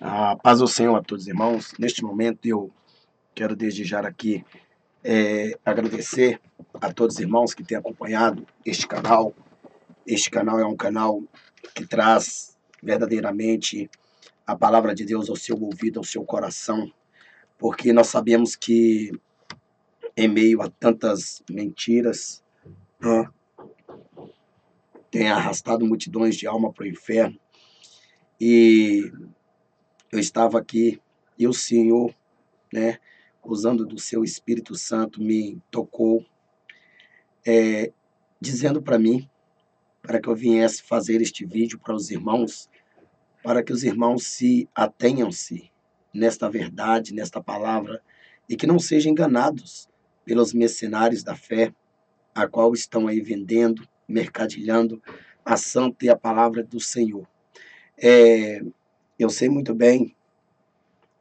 A paz do Senhor a todos, irmãos. Neste momento eu quero desde já aqui agradecer a todos os irmãos que têm acompanhado este canal. Este canal é um canal que traz verdadeiramente a palavra de Deus ao seu ouvido, ao seu coração, porque nós sabemos que em meio a tantas mentiras, né, tem arrastado multidões de alma para o inferno. E eu estava aqui e o Senhor, né, usando do seu Espírito Santo, me tocou, dizendo para mim, para que eu viesse fazer este vídeo para os irmãos, para que os irmãos se atenham-se nesta verdade, nesta palavra, e que não sejam enganados pelos mercenários da fé, a qual estão aí vendendo, mercadilhando a santa e a palavra do Senhor. Eu sei muito bem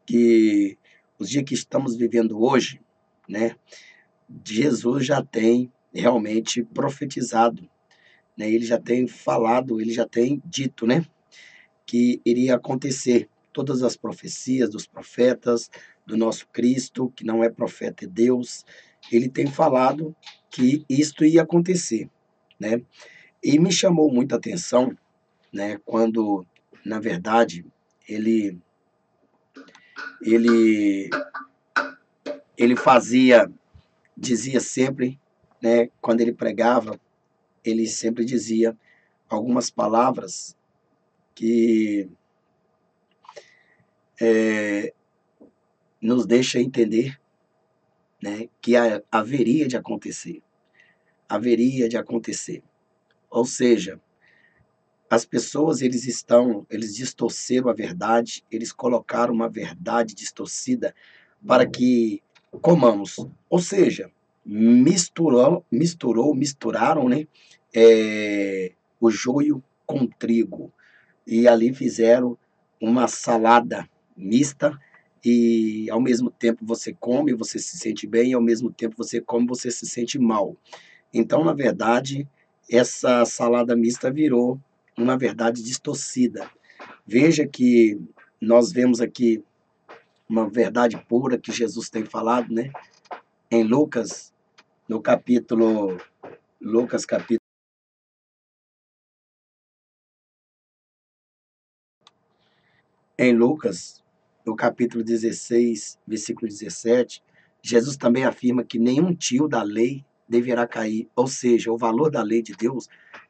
que os dias que estamos vivendo hoje, né, Jesus já tem realmente profetizado, né? Ele já tem falado, ele já tem dito, né, que iria acontecer. Todas as profecias dos profetas, do nosso Cristo, que não é profeta, é Deus, ele tem falado que isto ia acontecer, né? E me chamou muita atenção, né, quando, na verdade, ele ele ele dizia sempre, né, quando ele pregava, ele sempre dizia algumas palavras que nos deixa entender, né, que haveria de acontecer. Ou seja, as pessoas eles distorceram a verdade, eles colocaram uma verdade distorcida para que comamos. Ou seja, misturaram, né, o joio com trigo e ali fizeram uma salada mista e ao mesmo tempo você come, você se sente bem, e ao mesmo tempo você come, você se sente mal. Então, na verdade, essa salada mista virou uma verdade distorcida. Veja que nós vemos aqui uma verdade pura que Jesus tem falado, né? Em Lucas, no capítulo Lucas capítulo em Lucas, no capítulo 16, versículo 17, Jesus também afirma que nenhum tio da lei deverá cair, ou seja, o valor da lei de Deus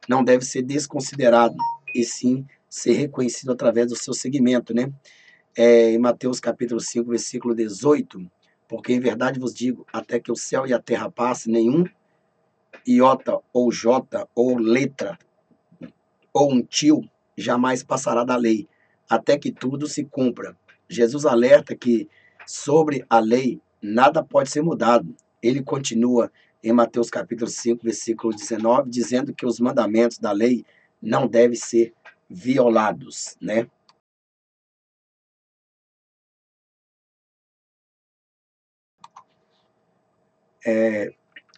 não deve ser desconsiderado, e sim ser reconhecido através do seu seguimento, né? Em Mateus capítulo 5, versículo 18, porque em verdade vos digo, até que o céu e a terra passem, nenhum iota ou jota ou letra ou um tio jamais passará da lei, até que tudo se cumpra. Jesus alerta que sobre a lei nada pode ser mudado. Ele continua em Mateus capítulo 5, versículo 19, dizendo que os mandamentos da lei não devem ser violados, né?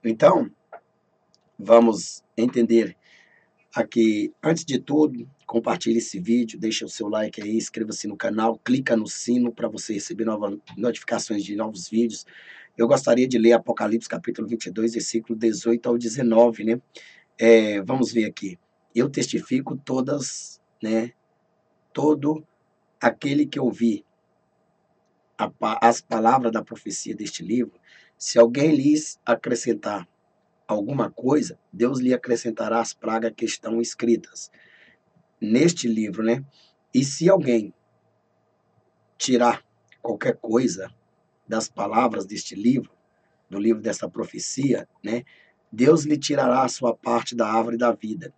Então, vamos entender aqui, antes de tudo, compartilhe esse vídeo, deixa o seu like aí, inscreva-se no canal, clica no sino para você receber novas notificações de novos vídeos. Eu gostaria de ler Apocalipse capítulo 22, versículo 18 ao 19, né? Vamos ver aqui. Eu testifico todas, né? Todo aquele que ouvir as palavras da profecia deste livro, se alguém lhes acrescentar alguma coisa, Deus lhe acrescentará as pragas que estão escritas neste livro, né? E se alguém tirar qualquer coisa das palavras deste livro, do livro dessa profecia, né? Deus lhe tirará a sua parte da árvore da vida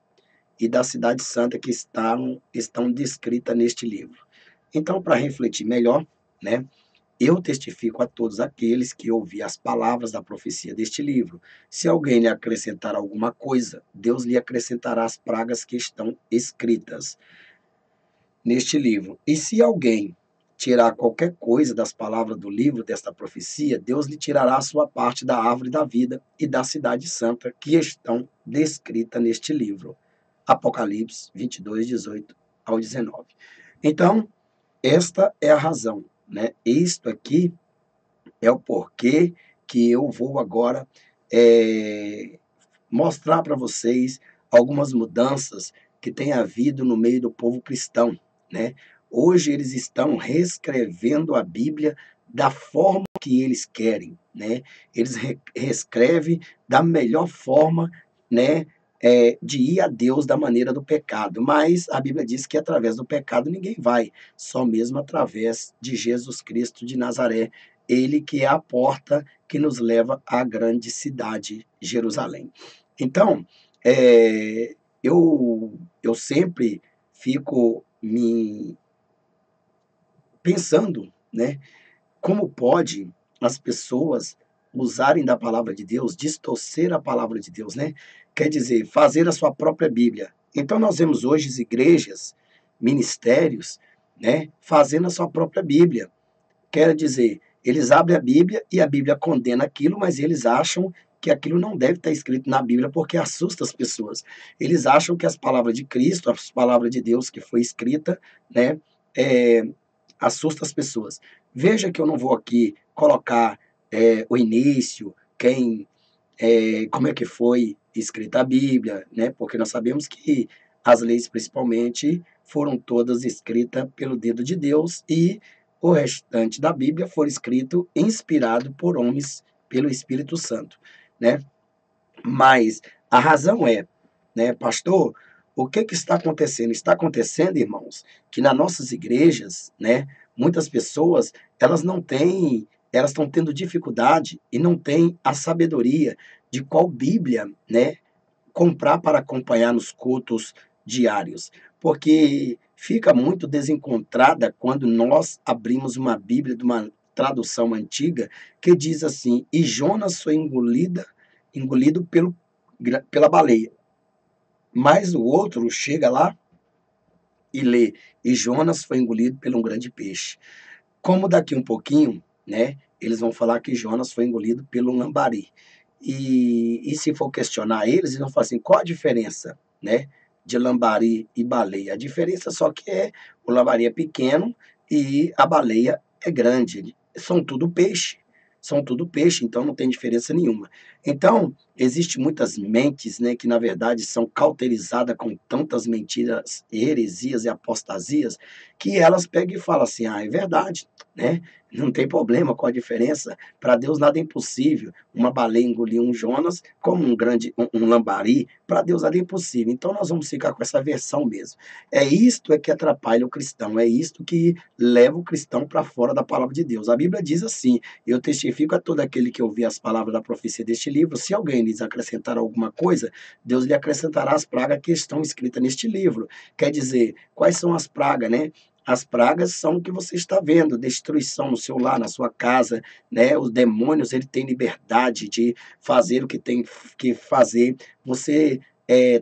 e da cidade santa que estão descritas neste livro. Então, para refletir melhor, né? Eu testifico a todos aqueles que ouvir as palavras da profecia deste livro. Se alguém lhe acrescentar alguma coisa, Deus lhe acrescentará as pragas que estão escritas neste livro. E se alguém tirar qualquer coisa das palavras do livro desta profecia, Deus lhe tirará a sua parte da árvore da vida e da cidade santa que estão descritas neste livro. Apocalipse 22, 18 ao 19. Então, esta é a razão, né? Isto aqui é o porquê que eu vou agora eh, mostrar para vocês algumas mudanças que tem havido no meio do povo cristão, né? Hoje eles estão reescrevendo a Bíblia da forma que eles querem, né? Eles reescrevem da melhor forma, né? De ir a Deus da maneira do pecado, mas a Bíblia diz que através do pecado ninguém vai, só mesmo através de Jesus Cristo de Nazaré, ele que é a porta que nos leva à grande cidade, Jerusalém. Então, eu sempre fico me pensando, né, como pode as pessoas usarem da palavra de Deus, distorcer a palavra de Deus, né? Quer dizer, fazer a sua própria Bíblia. Então, nós vemos hoje as igrejas, ministérios, né, fazendo a sua própria Bíblia. Quer dizer, eles abrem a Bíblia e a Bíblia condena aquilo, mas eles acham que aquilo não deve estar escrito na Bíblia porque assusta as pessoas. Eles acham que as palavras de Cristo, as palavras de Deus que foi escrita, né, é, assusta as pessoas. Veja que eu não vou aqui colocar o início, como é que foi escrita a Bíblia, né? Porque nós sabemos que as leis, principalmente, foram todas escritas pelo dedo de Deus e o restante da Bíblia foi escrito inspirado por homens pelo Espírito Santo, né? Mas a razão é, né, pastor, o que que está acontecendo? Está acontecendo, irmãos, que nas nossas igrejas, né, muitas pessoas, elas estão tendo dificuldade e não têm a sabedoria de qual Bíblia, né, comprar para acompanhar nos cultos diários, porque fica muito desencontrada quando nós abrimos uma Bíblia de uma tradução antiga que diz assim: "E Jonas foi engolido pela baleia". Mas o outro chega lá e lê: "E Jonas foi engolido por um grande peixe". Como daqui um pouquinho, né, eles vão falar que Jonas foi engolido pelo lambari. E se for questionar eles, eles vão falar assim: qual a diferença, né, de lambari e baleia? A diferença só que o lambari é pequeno e a baleia é grande. São tudo peixe, então não tem diferença nenhuma. Então, existe muitas mentes, né, que na verdade são cauterizadas com tantas mentiras, heresias e apostasias, que elas pegam e falam assim: ah, é verdade, né? Não tem problema, qual a diferença? Para Deus nada é impossível. Uma baleia engolir um Jonas, como um lambari, para Deus nada é impossível. Então nós vamos ficar com essa versão mesmo. É isto que atrapalha o cristão, é isto que leva o cristão para fora da palavra de Deus. A Bíblia diz assim: eu testifico a todo aquele que ouvir as palavras da profecia deste livro, se alguém lhes acrescentar alguma coisa, Deus lhe acrescentará as pragas que estão escritas neste livro. Quer dizer, quais são as pragas, né? As pragas são o que você está vendo, destruição no seu lar, na sua casa, né? Os demônios, ele tem liberdade de fazer o que tem que fazer. Você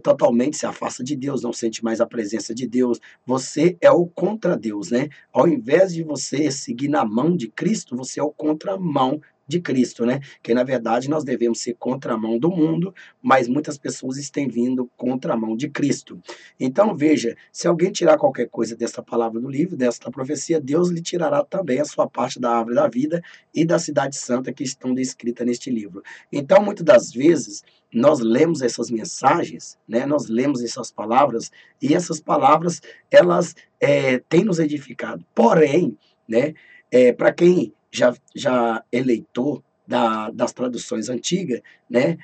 totalmente se afasta de Deus, não sente mais a presença de Deus. Você é o contra Deus, né? Ao invés de você seguir na mão de Cristo, você é o contramão de Cristo, né? Que na verdade nós devemos ser contramão do mundo, mas muitas pessoas têm vindo contramão de Cristo. Então, veja, se alguém tirar qualquer coisa desta palavra do livro, desta profecia, Deus lhe tirará também a sua parte da árvore da vida e da cidade santa que estão descritas neste livro. Então, muitas das vezes, nós lemos essas mensagens, né? Nós lemos essas palavras, e essas palavras, elas têm nos edificado. Porém, né, para quem já é leitor das traduções antigas, né,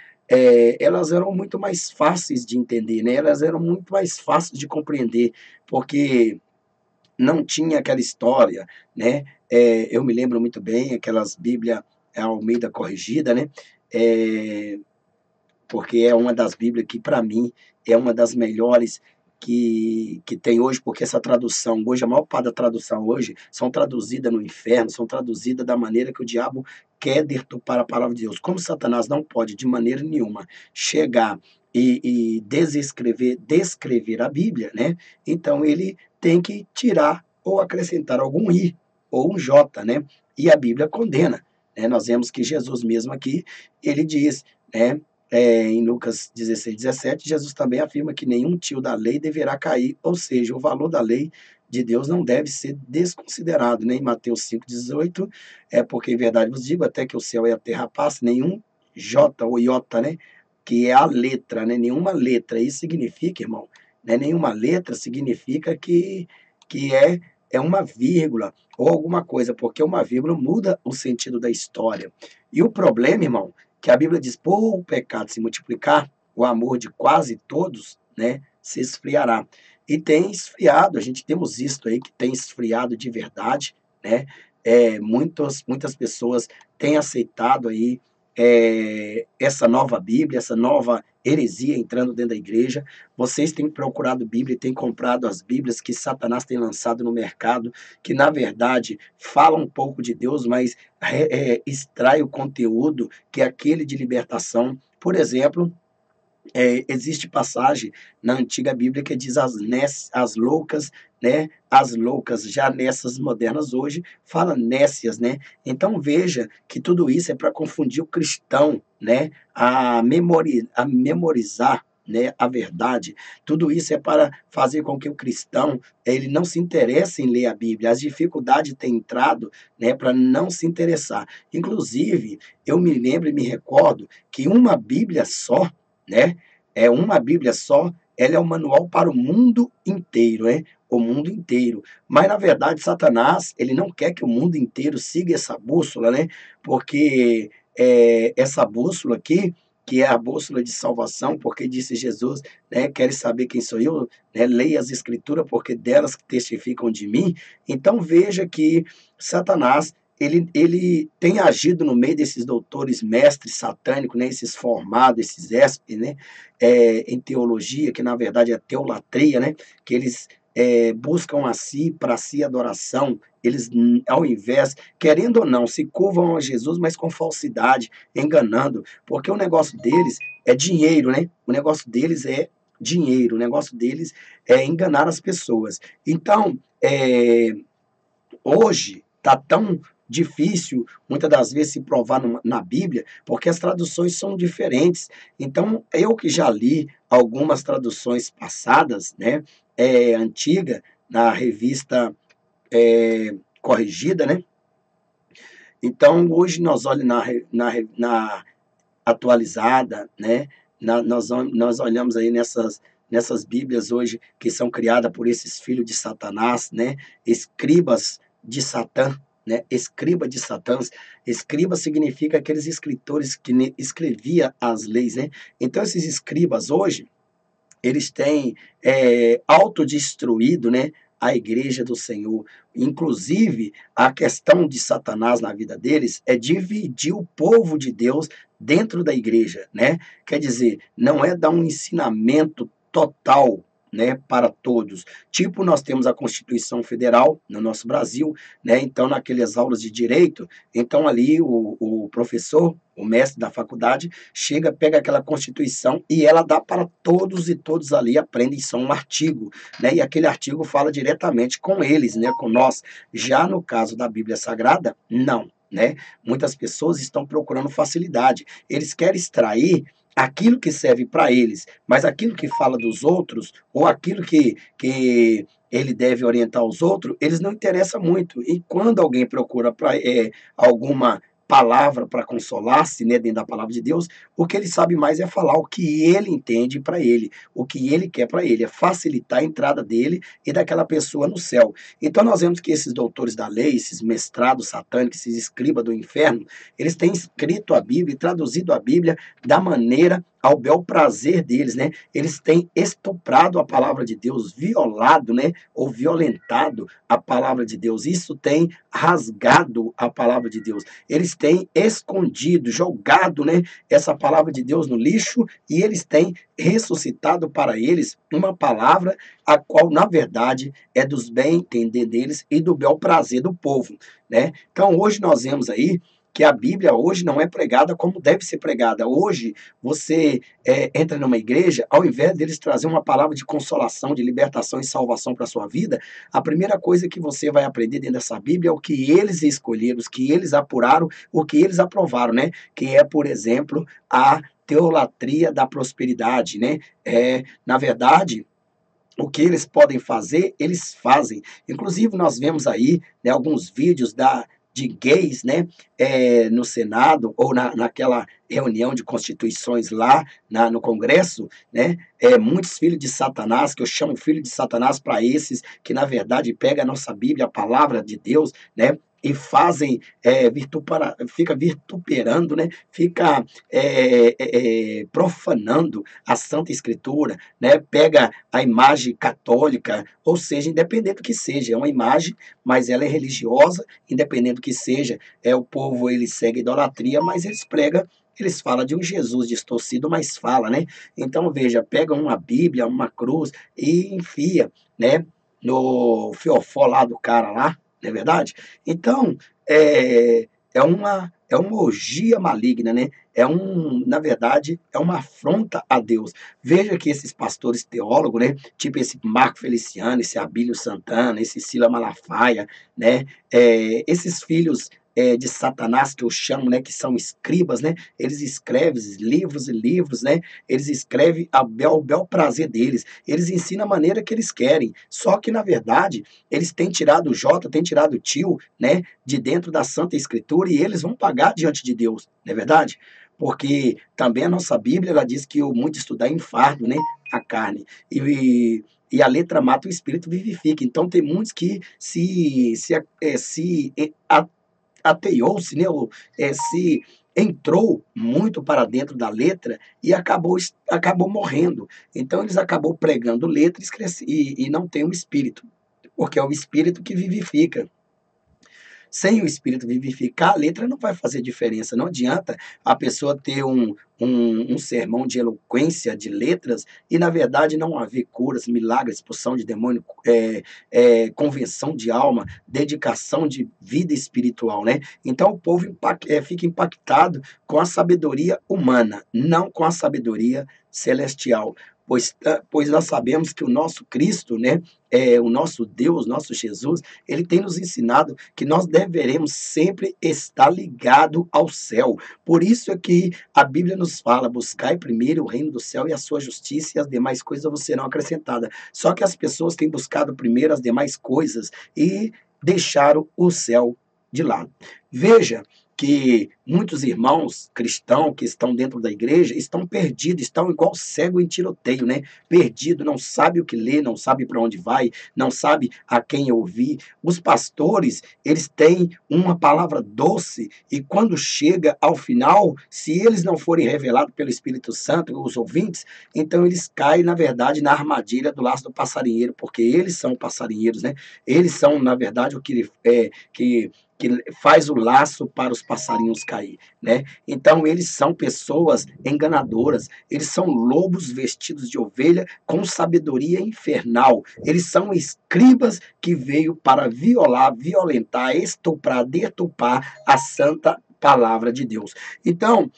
elas eram muito mais fáceis de entender, né? Elas eram muito mais fáceis de compreender, porque não tinha aquela história, né? Eu me lembro muito bem aquelas Bíblia Almeida corrigida, né? É, porque é uma das Bíblias que, para mim, é uma das melhores que tem hoje, porque essa tradução, hoje, a maior parte da tradução hoje, são traduzidas no inferno, são traduzidas da maneira que o diabo quer deturpar a palavra de Deus. Como Satanás não pode, de maneira nenhuma, chegar e descrever a Bíblia, né? Então, ele tem que tirar ou acrescentar algum i ou um j, né? E a Bíblia condena, né? Nós vemos que Jesus mesmo aqui, ele diz, né? Em Lucas 16, 17, Jesus também afirma que nenhum tio da lei deverá cair, ou seja, o valor da lei de Deus não deve ser desconsiderado, né? Em Mateus 5,18, porque em verdade vos digo, até que o céu e a terra passem, nenhum J ou iota, né? Que é a letra, né? Nenhuma letra. Isso significa, irmão, né? Nenhuma letra significa que é uma vírgula ou alguma coisa, porque uma vírgula muda o sentido da história. E o problema, irmão, que a Bíblia diz, por o pecado se multiplicar, o amor de quase todos, né, se esfriará. E tem esfriado, a gente temos visto aí que tem esfriado de verdade, né? Muitas pessoas têm aceitado aí essa nova Bíblia, essa nova heresia entrando dentro da igreja. Vocês têm procurado Bíblia e têm comprado as Bíblias que Satanás tem lançado no mercado, que na verdade falam um pouco de Deus, mas extrai o conteúdo que é aquele de libertação. Por exemplo, existe passagem na antiga Bíblia que diz as loucas, né? As loucas, já nessas modernas hoje, fala nécias, né? Então veja que tudo isso é para confundir o cristão, né? A memorizar, né, a verdade. Tudo isso é para fazer com que o cristão ele não se interesse em ler a Bíblia. As dificuldades têm entrado, né, para não se interessar. Inclusive, eu me lembro e me recordo que uma Bíblia só, né? É uma Bíblia só, ela é um manual para o mundo inteiro, né? O mundo inteiro. Mas, na verdade, Satanás, ele não quer que o mundo inteiro siga essa bússola, né? Porque essa bússola aqui, que é a bússola de salvação, porque disse Jesus, né? Queres saber quem sou eu? Né? Leia as escrituras, porque delas que testificam de mim. Então, veja que Satanás, ele tem agido no meio desses doutores, mestres satânicos, né, esses formados, esses ESP, né, em teologia, que na verdade é teolatria, né, que eles buscam a si, para si, adoração. Eles, ao invés, querendo ou não, se curvam a Jesus, mas com falsidade, enganando, porque o negócio deles é dinheiro, né? O negócio deles é dinheiro, o negócio deles é enganar as pessoas. Então, hoje está tão difícil, muitas das vezes, se provar na Bíblia, porque as traduções são diferentes. Então, eu que já li algumas traduções passadas, né, antiga, na revista corrigida, né? Então, hoje nós olhamos na atualizada, né? Nós olhamos aí nessas Bíblias hoje que são criadas por esses filhos de Satanás, né? Escribas de Satã, né? Escriba de Satã. Escriba significa aqueles escritores que escrevia as leis, né? Então esses escribas hoje eles têm autodestruído, né, a igreja do Senhor. Inclusive, a questão de Satanás na vida deles é dividir o povo de Deus dentro da igreja, né? Quer dizer, não é dar um ensinamento total, né, para todos. Tipo, nós temos a Constituição Federal no nosso Brasil, né? Então, naquelas aulas de direito, então ali o professor, o mestre da faculdade, chega, pega aquela Constituição e ela dá para todos e todos ali aprendem só um artigo, né? E aquele artigo fala diretamente com eles, né? Com nós. Já no caso da Bíblia Sagrada, não, né? Muitas pessoas estão procurando facilidade. Eles querem extrair aquilo que serve para eles, mas aquilo que fala dos outros, ou aquilo que ele deve orientar os outros, eles não interessam muito. E quando alguém procura alguma palavra para consolar-se, né, dentro da palavra de Deus, o que ele sabe mais é falar o que ele entende para ele, o que ele quer para ele, é facilitar a entrada dele e daquela pessoa no céu. Então nós vemos que esses doutores da lei, esses mestrados satânicos, esses escribas do inferno, eles têm escrito a Bíblia e traduzido a Bíblia da maneira ao bel prazer deles, né? Eles têm estuprado a palavra de Deus, violado, né? Ou violentado a palavra de Deus. Isso tem rasgado a palavra de Deus. Eles têm escondido, jogado, né? Essa palavra de Deus no lixo e eles têm ressuscitado para eles uma palavra a qual, na verdade, é dos bem entender deles e do bel prazer do povo, né? Então, hoje nós vemos aí que a Bíblia hoje não é pregada como deve ser pregada. Hoje, você entra numa igreja, ao invés deles trazer uma palavra de consolação, de libertação e salvação para a sua vida, a primeira coisa que você vai aprender dentro dessa Bíblia é o que eles escolheram, o que eles apuraram, o que eles aprovaram, né? Que é, por exemplo, a teolatria da prosperidade, né? Na verdade, o que eles podem fazer, eles fazem. Inclusive, nós vemos aí, né, alguns vídeos de gays, né, no Senado, ou naquela reunião de constituições lá no Congresso, né, muitos filhos de Satanás, que eu chamo filho de Satanás para esses, que na verdade pega a nossa Bíblia, a palavra de Deus, né, e fazem, fica vituperando, né, fica profanando a Santa Escritura, né, pega a imagem católica, ou seja, independente do que seja, é uma imagem, mas ela é religiosa, independente do que seja, o povo ele segue a idolatria, mas eles falam de um Jesus distorcido, mas fala, né? Então, veja, pega uma Bíblia, uma cruz e enfia, né, no fiofó lá do cara lá, não é verdade? Então, é uma orgia maligna, né? Na verdade, é uma afronta a Deus. Veja que esses pastores teólogos, né? Tipo esse Marco Feliciano, esse Abílio Santana, esse Sila Malafaia, né? Esses filhos de Satanás que eu chamo, né? Que são escribas, né? Eles escrevem livros e livros, né? Eles escrevem ao bel prazer deles. Eles ensinam a maneira que eles querem. Só que, na verdade, eles têm tirado o J, têm tirado o tio, né? De dentro da Santa Escritura e eles vão pagar diante de Deus, não é verdade? Porque também a nossa Bíblia, ela diz que o muito estudar é fardo, né? A carne. E a letra mata, o espírito vivifica. Então, tem muitos que ateou-se, né? Se entrou muito para dentro da letra e acabou morrendo. Então, eles acabou pregando letra e não tem um espírito, porque é o espírito que vivifica. Sem o espírito vivificar, a letra não vai fazer diferença. Não adianta a pessoa ter um sermão de eloquência, de letras, e na verdade não haver curas, milagres, expulsão de demônio, convenção de alma, dedicação de vida espiritual, né? Então o povo fica impactado com a sabedoria humana, não com a sabedoria celestial. Pois nós sabemos que o nosso Cristo, né, o nosso Deus, nosso Jesus, ele tem nos ensinado que nós deveremos sempre estar ligado ao céu. Por isso é que a Bíblia nos fala: buscai primeiro o reino do céu e a sua justiça, e as demais coisas você serão acrescentadas. Só que as pessoas têm buscado primeiro as demais coisas e deixaram o céu de lado. Veja que muitos irmãos cristãos que estão dentro da igreja estão perdidos, estão igual cego em tiroteio, né? Perdido, não sabe o que ler, não sabe para onde vai, não sabe a quem ouvir. Os pastores, eles têm uma palavra doce e quando chega ao final, se eles não forem revelados pelo Espírito Santo, os ouvintes, então eles caem, na verdade, na armadilha do laço do passarinheiro, porque eles são passarinheiros, né? Eles são, na verdade, o que faz o laço para os passarinhos cair, né? Então eles são pessoas enganadoras, eles são lobos vestidos de ovelha com sabedoria infernal, eles são escribas que veio para violar, violentar, estuprar, deturpar a santa palavra de Deus. Então,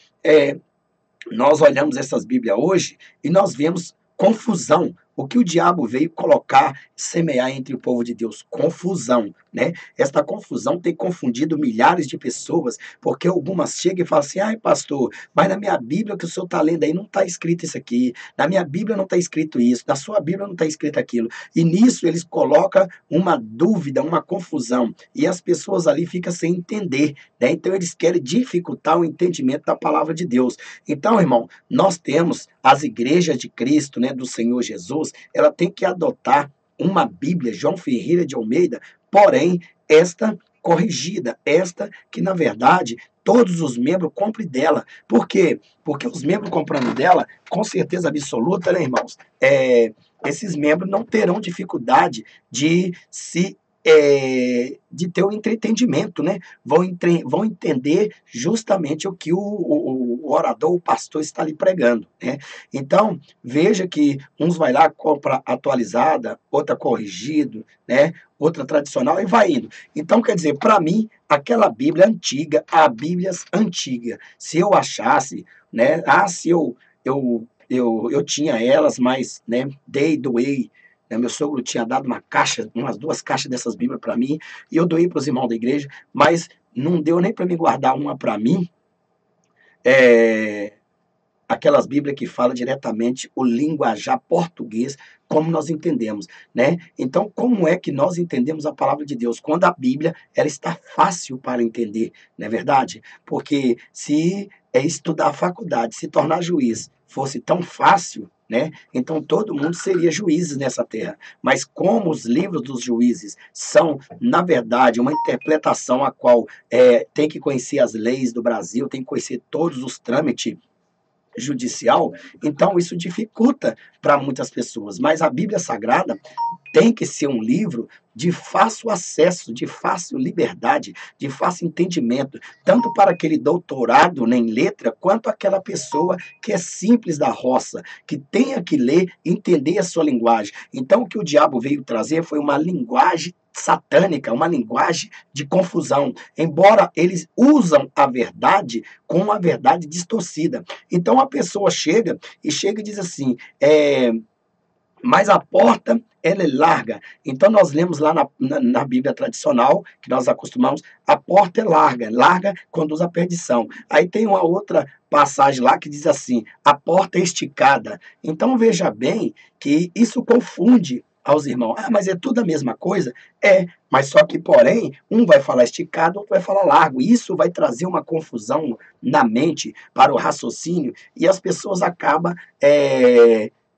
nós olhamos essas Bíblias hoje e nós vemos confusão. O que o diabo veio colocar, semear entre o povo de Deus? Confusão, né? Esta confusão tem confundido milhares de pessoas, porque algumas chegam e falam assim: ai, pastor, mas na minha Bíblia que o senhor está lendo aí não está escrito isso aqui, na minha Bíblia não está escrito isso, na sua Bíblia não está escrito aquilo. E nisso eles colocam uma dúvida, uma confusão, e as pessoas ali ficam sem entender, né? Então eles querem dificultar o entendimento da palavra de Deus. Então, irmão, nós temos as igrejas de Cristo, né, do Senhor Jesus, ela tem que adotar uma Bíblia, João Ferreira de Almeida, porém, esta corrigida, esta que, na verdade, todos os membros comprem dela. Por quê? Porque os membros comprando dela, com certeza absoluta, né, irmãos, esses membros não terão dificuldade de ter o entendimento, né? Vão entender justamente o que o orador, o pastor está ali pregando, né? Então, veja que uns vai lá, compra atualizada, outra corrigido, né? Outra tradicional e vai indo. Então, quer dizer, para mim, aquela Bíblia antiga, a Bíblia antiga, se eu achasse, né? Se eu tinha elas, mas, né? Doei, né? Meu sogro tinha dado umas 2 caixas dessas Bíblias para mim, e eu doei para os irmãos da igreja, mas não deu nem para me guardar uma para mim, é, aquelas Bíblias que falam diretamente o linguajar português, como nós entendemos, né? Então, como é que nós entendemos a palavra de Deus? Quando a Bíblia, ela está fácil para entender, não é verdade? Porque se estudar a faculdade, se tornar juiz, fosse tão fácil, né? Então todo mundo seria juízes nessa terra. Mas como os livros dos juízes são, na verdade, uma interpretação a qual tem que conhecer as leis do Brasil, tem que conhecer todos os trâmites judicial, então isso dificulta para muitas pessoas. Mas a Bíblia Sagrada tem que ser um livro de fácil acesso, de fácil liberdade, de fácil entendimento, tanto para aquele doutorado em letra, quanto aquela pessoa que é simples da roça, que tenha que ler e entender a sua linguagem. Então, o que o diabo veio trazer foi uma linguagem satânica, uma linguagem de confusão, embora eles usam a verdade com a verdade distorcida. Então, a pessoa chega e diz assim, mas a porta, ela é larga. Então, nós lemos lá na Bíblia tradicional, que nós acostumamos, a porta é larga conduz à perdição. Aí tem uma outra passagem lá que diz assim, a porta é esticada. Então, veja bem que isso confunde aos irmãos. Ah, mas é tudo a mesma coisa? Mas só que, porém, um vai falar esticado, outro vai falar largo. Isso vai trazer uma confusão na mente, para o raciocínio, e as pessoas acabam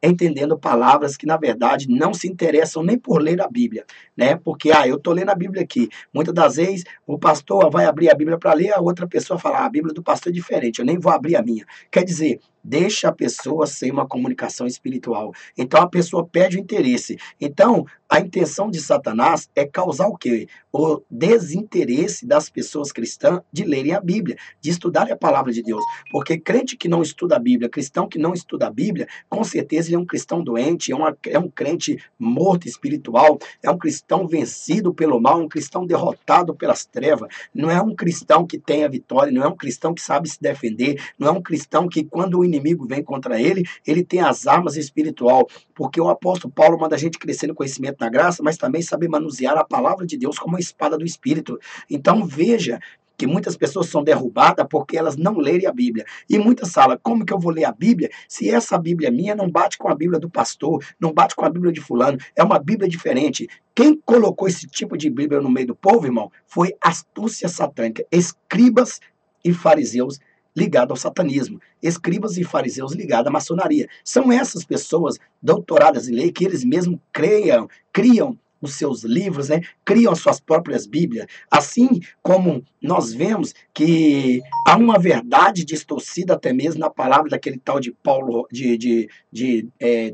entendendo palavras que, na verdade, não se interessam nem por ler a Bíblia, né? Porque, eu estou lendo a Bíblia aqui. Muitas das vezes, o pastor vai abrir a Bíblia para ler, a outra pessoa fala, a Bíblia do pastor é diferente, eu nem vou abrir a minha. Quer dizer, deixa a pessoa sem uma comunicação espiritual. Então, a pessoa perde o interesse. Então, a intenção de Satanás é causar o quê? O desinteresse das pessoas cristãs de lerem a Bíblia, de estudarem a palavra de Deus. Porque crente que não estuda a Bíblia, cristão que não estuda a Bíblia, com certeza ele é um cristão doente, é um crente morto espiritual, é um cristão vencido pelo mal, um cristão derrotado pelas trevas. Não é um cristão que tem a vitória, não é um cristão que sabe se defender, não é um cristão que, quando o inimigo vem contra ele, ele tem as armas espiritual. Porque o apóstolo Paulo manda a gente crescer no conhecimento na graça, mas também saber manusear a palavra de Deus como uma espada do Espírito. Então veja que muitas pessoas são derrubadas porque elas não lerem a Bíblia. E muitas falam, como que eu vou ler a Bíblia se essa Bíblia minha não bate com a Bíblia do pastor, não bate com a Bíblia de fulano, é uma Bíblia diferente. Quem colocou esse tipo de Bíblia no meio do povo, irmão, foi astúcia satânica, escribas e fariseus ligados ao satanismo, escribas e fariseus ligados à maçonaria. São essas pessoas doutoradas em lei que eles mesmos criam os seus livros, né? Criam as suas próprias Bíblias. Assim como nós vemos que há uma verdade distorcida até mesmo na palavra daquele tal de Paulo,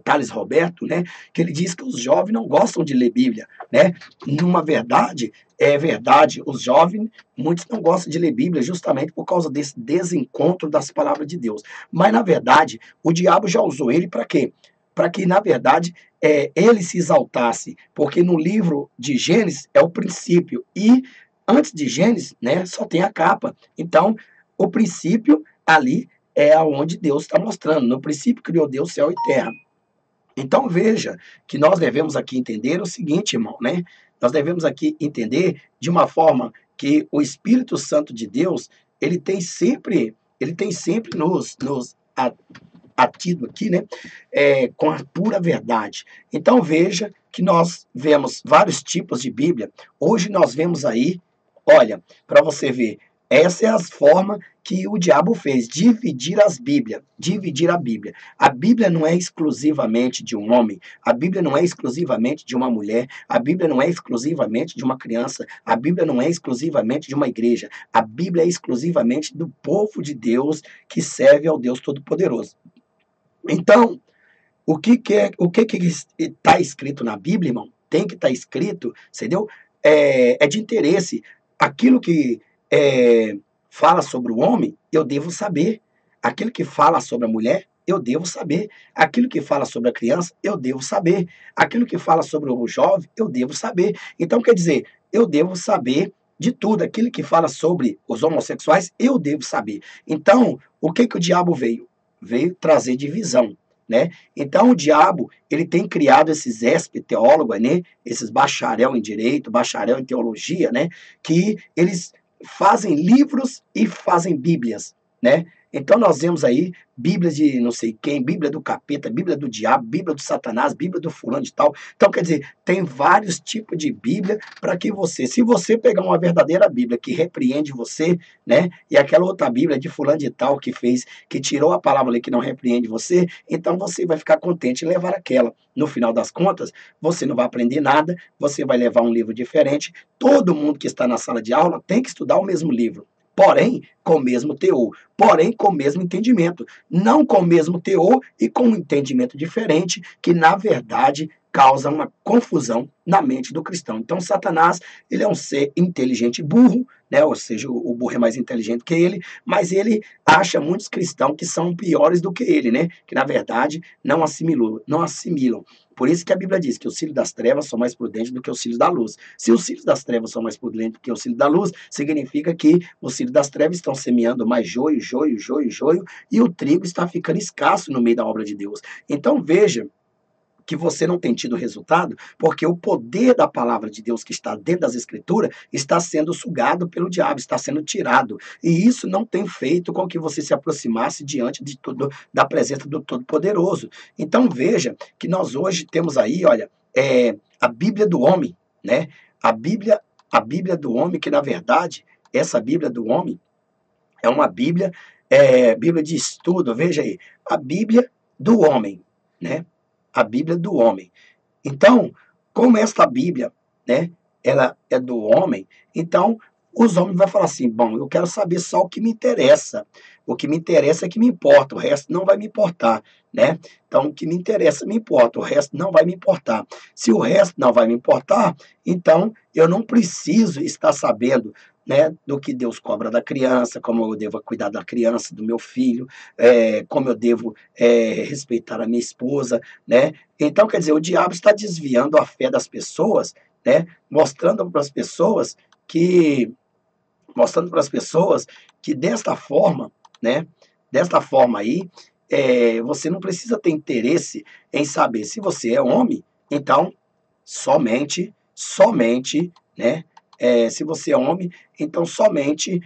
Thales Roberto, né? Que ele diz que os jovens não gostam de ler Bíblia, né? Numa verdade, é verdade, os jovens, muitos não gostam de ler Bíblia justamente por causa desse desencontro das palavras de Deus. Mas, na verdade, o diabo já usou ele para quê? Para que, na verdade, ele se exaltasse, porque no livro de Gênesis é o princípio, e antes de Gênesis, né, só tem a capa. Então, o princípio ali é onde Deus está mostrando. No princípio criou Deus céu e terra. Então veja que nós devemos aqui entender o seguinte, irmão, né? Nós devemos aqui entender de uma forma que o Espírito Santo de Deus, ele tem sempre nos atido aqui, né? Com a pura verdade. Então veja que nós vemos vários tipos de Bíblia. Hoje nós vemos aí, olha, para você ver, essa é a forma que o diabo fez, dividir as Bíblias, dividir a Bíblia. A Bíblia não é exclusivamente de um homem, a Bíblia não é exclusivamente de uma mulher, a Bíblia não é exclusivamente de uma criança, a Bíblia não é exclusivamente de uma igreja, a Bíblia é exclusivamente do povo de Deus que serve ao Deus Todo-Poderoso. Então, o que está escrito na Bíblia, irmão, tem que estar escrito, entendeu? É de interesse. Aquilo que fala sobre o homem, eu devo saber. Aquilo que fala sobre a mulher, eu devo saber. Aquilo que fala sobre a criança, eu devo saber. Aquilo que fala sobre o jovem, eu devo saber. Então, quer dizer, eu devo saber de tudo. Aquilo que fala sobre os homossexuais, eu devo saber. Então, o que o diabo veio? Veio trazer divisão, né? Então o diabo, ele tem criado esses teólogos, né? Esses bacharel em direito, bacharel em teologia, né? Que eles fazem livros e fazem bíblias, né? Então nós vemos aí Bíblia de não sei quem, Bíblia do capeta, Bíblia do diabo, Bíblia do Satanás, Bíblia do fulano de tal. Então, quer dizer, tem vários tipos de Bíblia para que você, se você pegar uma verdadeira Bíblia que repreende você, né, e aquela outra Bíblia de fulano de tal que fez, que tirou a palavra ali que não repreende você, então você vai ficar contente em levar aquela. No final das contas, você não vai aprender nada, você vai levar um livro diferente. Todo mundo que está na sala de aula tem que estudar o mesmo livro, porém com o mesmo teor, porém com o mesmo entendimento, não com o mesmo teor e com um entendimento diferente, que na verdade causa uma confusão na mente do cristão. Então Satanás, ele é um ser inteligente e burro, né? Ou seja, o burro é mais inteligente que ele, mas ele acha muitos cristãos que são piores do que ele, né? Que na verdade não assimilam. Por isso que a Bíblia diz que os filhos das trevas são mais prudentes do que os filhos da luz. Se os filhos das trevas são mais prudentes do que os filhos da luz, significa que os filhos das trevas estão semeando mais joio, joio, joio, joio, e o trigo está ficando escasso no meio da obra de Deus. Então veja que você não tem tido resultado, porque o poder da palavra de Deus que está dentro das escrituras está sendo sugado pelo diabo, está sendo tirado. E isso não tem feito com que você se aproximasse diante de tudo, da presença do Todo-Poderoso. Então veja que nós hoje temos aí, olha, a Bíblia do homem, né? A Bíblia do homem, que na verdade, essa Bíblia do homem é uma Bíblia, Bíblia de estudo, veja aí, a Bíblia do homem, né? A Bíblia do homem. Então, como esta Bíblia, né, ela é do homem, então os homens vão falar assim, bom, eu quero saber só o que me interessa. O que me interessa é que me importa, o resto não vai me importar, né? Então, o que me interessa me importa, o resto não vai me importar. Se o resto não vai me importar, então eu não preciso estar sabendo, né, do que Deus cobra da criança, como eu devo cuidar da criança, do meu filho, como eu devo respeitar a minha esposa, né? Então, quer dizer, o diabo está desviando a fé das pessoas, né? Que mostrando para as pessoas que desta forma, né? Desta forma aí, você não precisa ter interesse em saber se você é homem, então somente, né? Se você é homem, então somente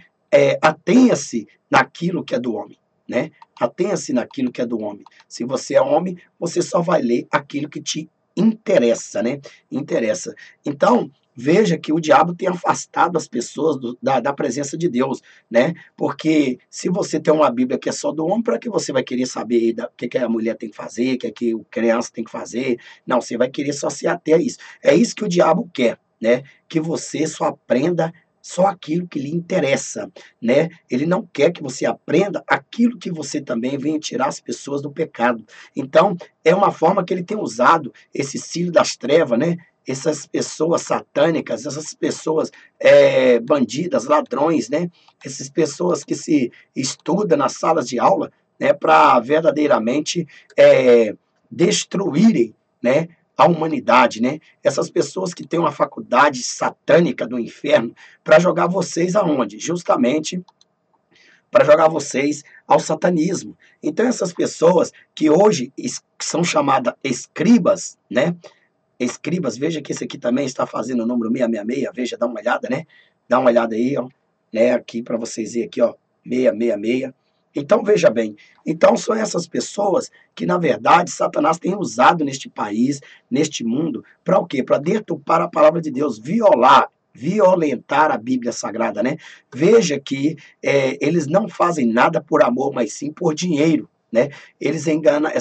atenha-se naquilo que é do homem, né? Atenha-se naquilo que é do homem. Se você é homem, você só vai ler aquilo que te interessa, né? Interessa. Então, veja que o diabo tem afastado as pessoas da presença de Deus, né? Porque se você tem uma Bíblia que é só do homem, para que você vai querer saber o que a mulher tem que fazer, o que a criança tem que fazer? Não, você vai querer só se ater a isso. É isso que o diabo quer, né? Que você só aprenda só aquilo que lhe interessa, né? Ele não quer que você aprenda aquilo que você também venha tirar as pessoas do pecado. Então, é uma forma que ele tem usado esse cílio das trevas, né? Essas pessoas satânicas, essas pessoas bandidas, ladrões, né? Essas pessoas que se estudam nas salas de aula, né? Para verdadeiramente destruírem, né? A humanidade, né? Essas pessoas que têm uma faculdade satânica do inferno para jogar vocês aonde? Justamente para jogar vocês ao satanismo. Então essas pessoas que hoje são chamadas escribas, né? Escribas, veja que esse aqui também está fazendo o número 666, veja, dá uma olhada, né? Dá uma olhada aí, ó, né? Aqui para vocês verem aqui, ó, 666. Então, veja bem, então são essas pessoas que, na verdade, Satanás tem usado neste país, neste mundo, para o quê? Para deturpar a palavra de Deus, violentar a Bíblia Sagrada, né? Veja que eles não fazem nada por amor, mas sim por dinheiro, né? Eles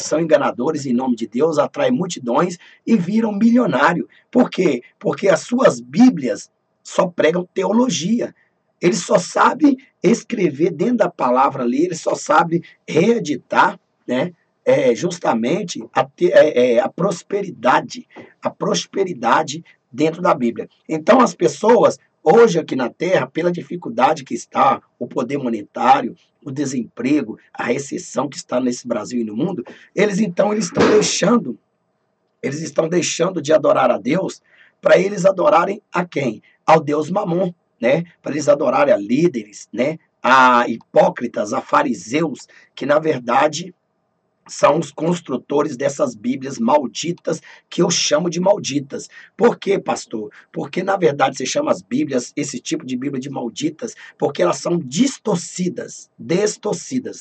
são enganadores em nome de Deus, atraem multidões e viram milionário. Por quê? Porque as suas Bíblias só pregam teologia. Eles só sabem escrever dentro da palavra ali, eles só sabem reeditar, né? Justamente a prosperidade dentro da Bíblia. Então as pessoas hoje aqui na Terra, pela dificuldade que está, o poder monetário, o desemprego, a recessão que está nesse Brasil e no mundo, eles estão deixando de adorar a Deus para eles adorarem a quem? Ao Deus Mamon, né? Para eles adorarem a líderes, né? A hipócritas, a fariseus, que na verdade são os construtores dessas Bíblias malditas, que eu chamo de malditas. Por quê, pastor? Porque, na verdade, você chama as Bíblias, esse tipo de Bíblia de malditas, porque elas são distorcidas,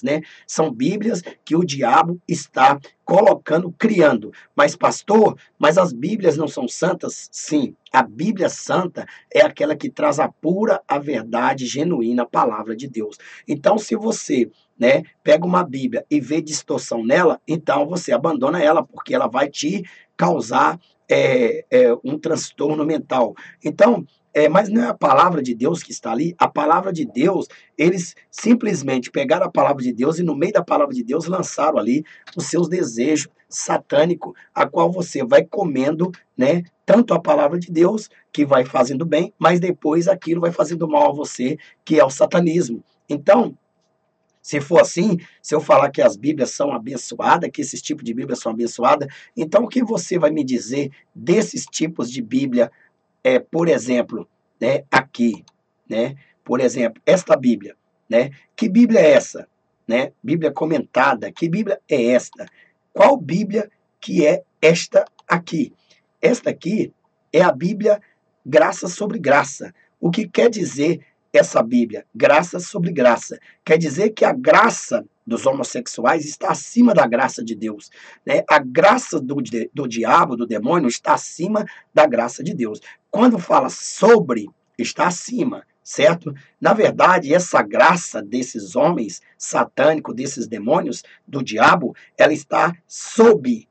né? São Bíblias que o diabo está colocando, criando. Mas, pastor, mas as Bíblias não são santas? Sim. A Bíblia santa é aquela que traz a verdade genuína, a palavra de Deus. Então, se você, né, pega uma Bíblia e vê distorção nela, então você abandona ela, porque ela vai te causar um transtorno mental. Então, mas não é a palavra de Deus que está ali. A palavra de Deus, eles simplesmente pegaram a palavra de Deus e no meio da palavra de Deus lançaram ali os seus desejos satânicos, a qual você vai comendo, né, tanto a palavra de Deus, que vai fazendo bem, mas depois aquilo vai fazendo mal a você, que é o satanismo. Então, se for assim, se eu falar que as Bíblias são abençoadas, que esses tipos de Bíblia são abençoadas, então o que você vai me dizer desses tipos de Bíblia, por exemplo, né, aqui, né? Por exemplo, esta Bíblia, né? Que Bíblia é essa, né? Bíblia comentada. Que Bíblia é esta? Qual Bíblia que é esta aqui? Esta aqui é a Bíblia graça sobre graça. O que quer dizer essa Bíblia? Graça sobre graça. Quer dizer que a graça dos homossexuais está acima da graça de Deus, né? A graça do diabo, do demônio, está acima da graça de Deus. Quando fala sobre, está acima, certo? Na verdade, essa graça desses homens satânicos, desses demônios, do diabo, ela está sob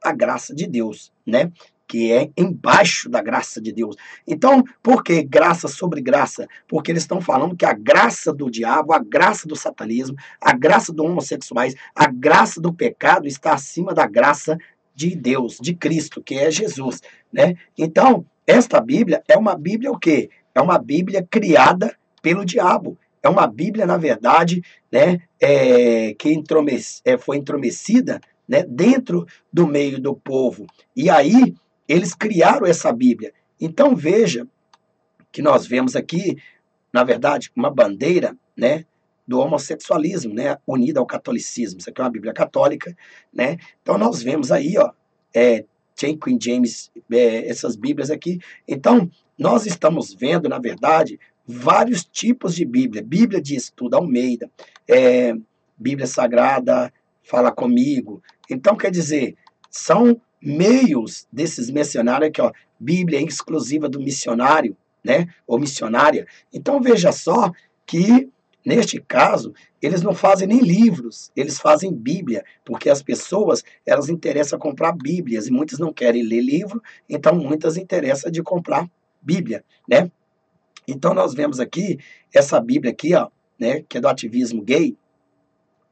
a graça de Deus, né? Que é embaixo da graça de Deus. Então, por que graça sobre graça? Porque eles estão falando que a graça do diabo, a graça do satanismo, a graça dos homossexuais, a graça do pecado está acima da graça de Deus, de Cristo, que é Jesus, né? Então, esta Bíblia é uma Bíblia o quê? É uma Bíblia criada pelo diabo. É uma Bíblia, na verdade, né, que foi intromecida, né, dentro do meio do povo. E aí, eles criaram essa Bíblia. Então, veja que nós vemos aqui, na verdade, uma bandeira, né, do homossexualismo, né, unida ao catolicismo. Isso aqui é uma Bíblia católica, né? Então, nós vemos aí, ó, King James, essas Bíblias aqui. Então, nós estamos vendo, na verdade, vários tipos de Bíblia. Bíblia de Estudo Almeida, Bíblia Sagrada, Fala Comigo. Então, quer dizer, são meios desses missionários aqui, ó, Bíblia exclusiva do missionário, né, ou missionária. Então, veja só que, neste caso, eles não fazem nem livros, eles fazem Bíblia, porque as pessoas, elas interessam comprar Bíblias, e muitas não querem ler livro, então muitas interessam de comprar Bíblia, né? Então, nós vemos aqui, essa Bíblia aqui, ó, né, que é do ativismo gay.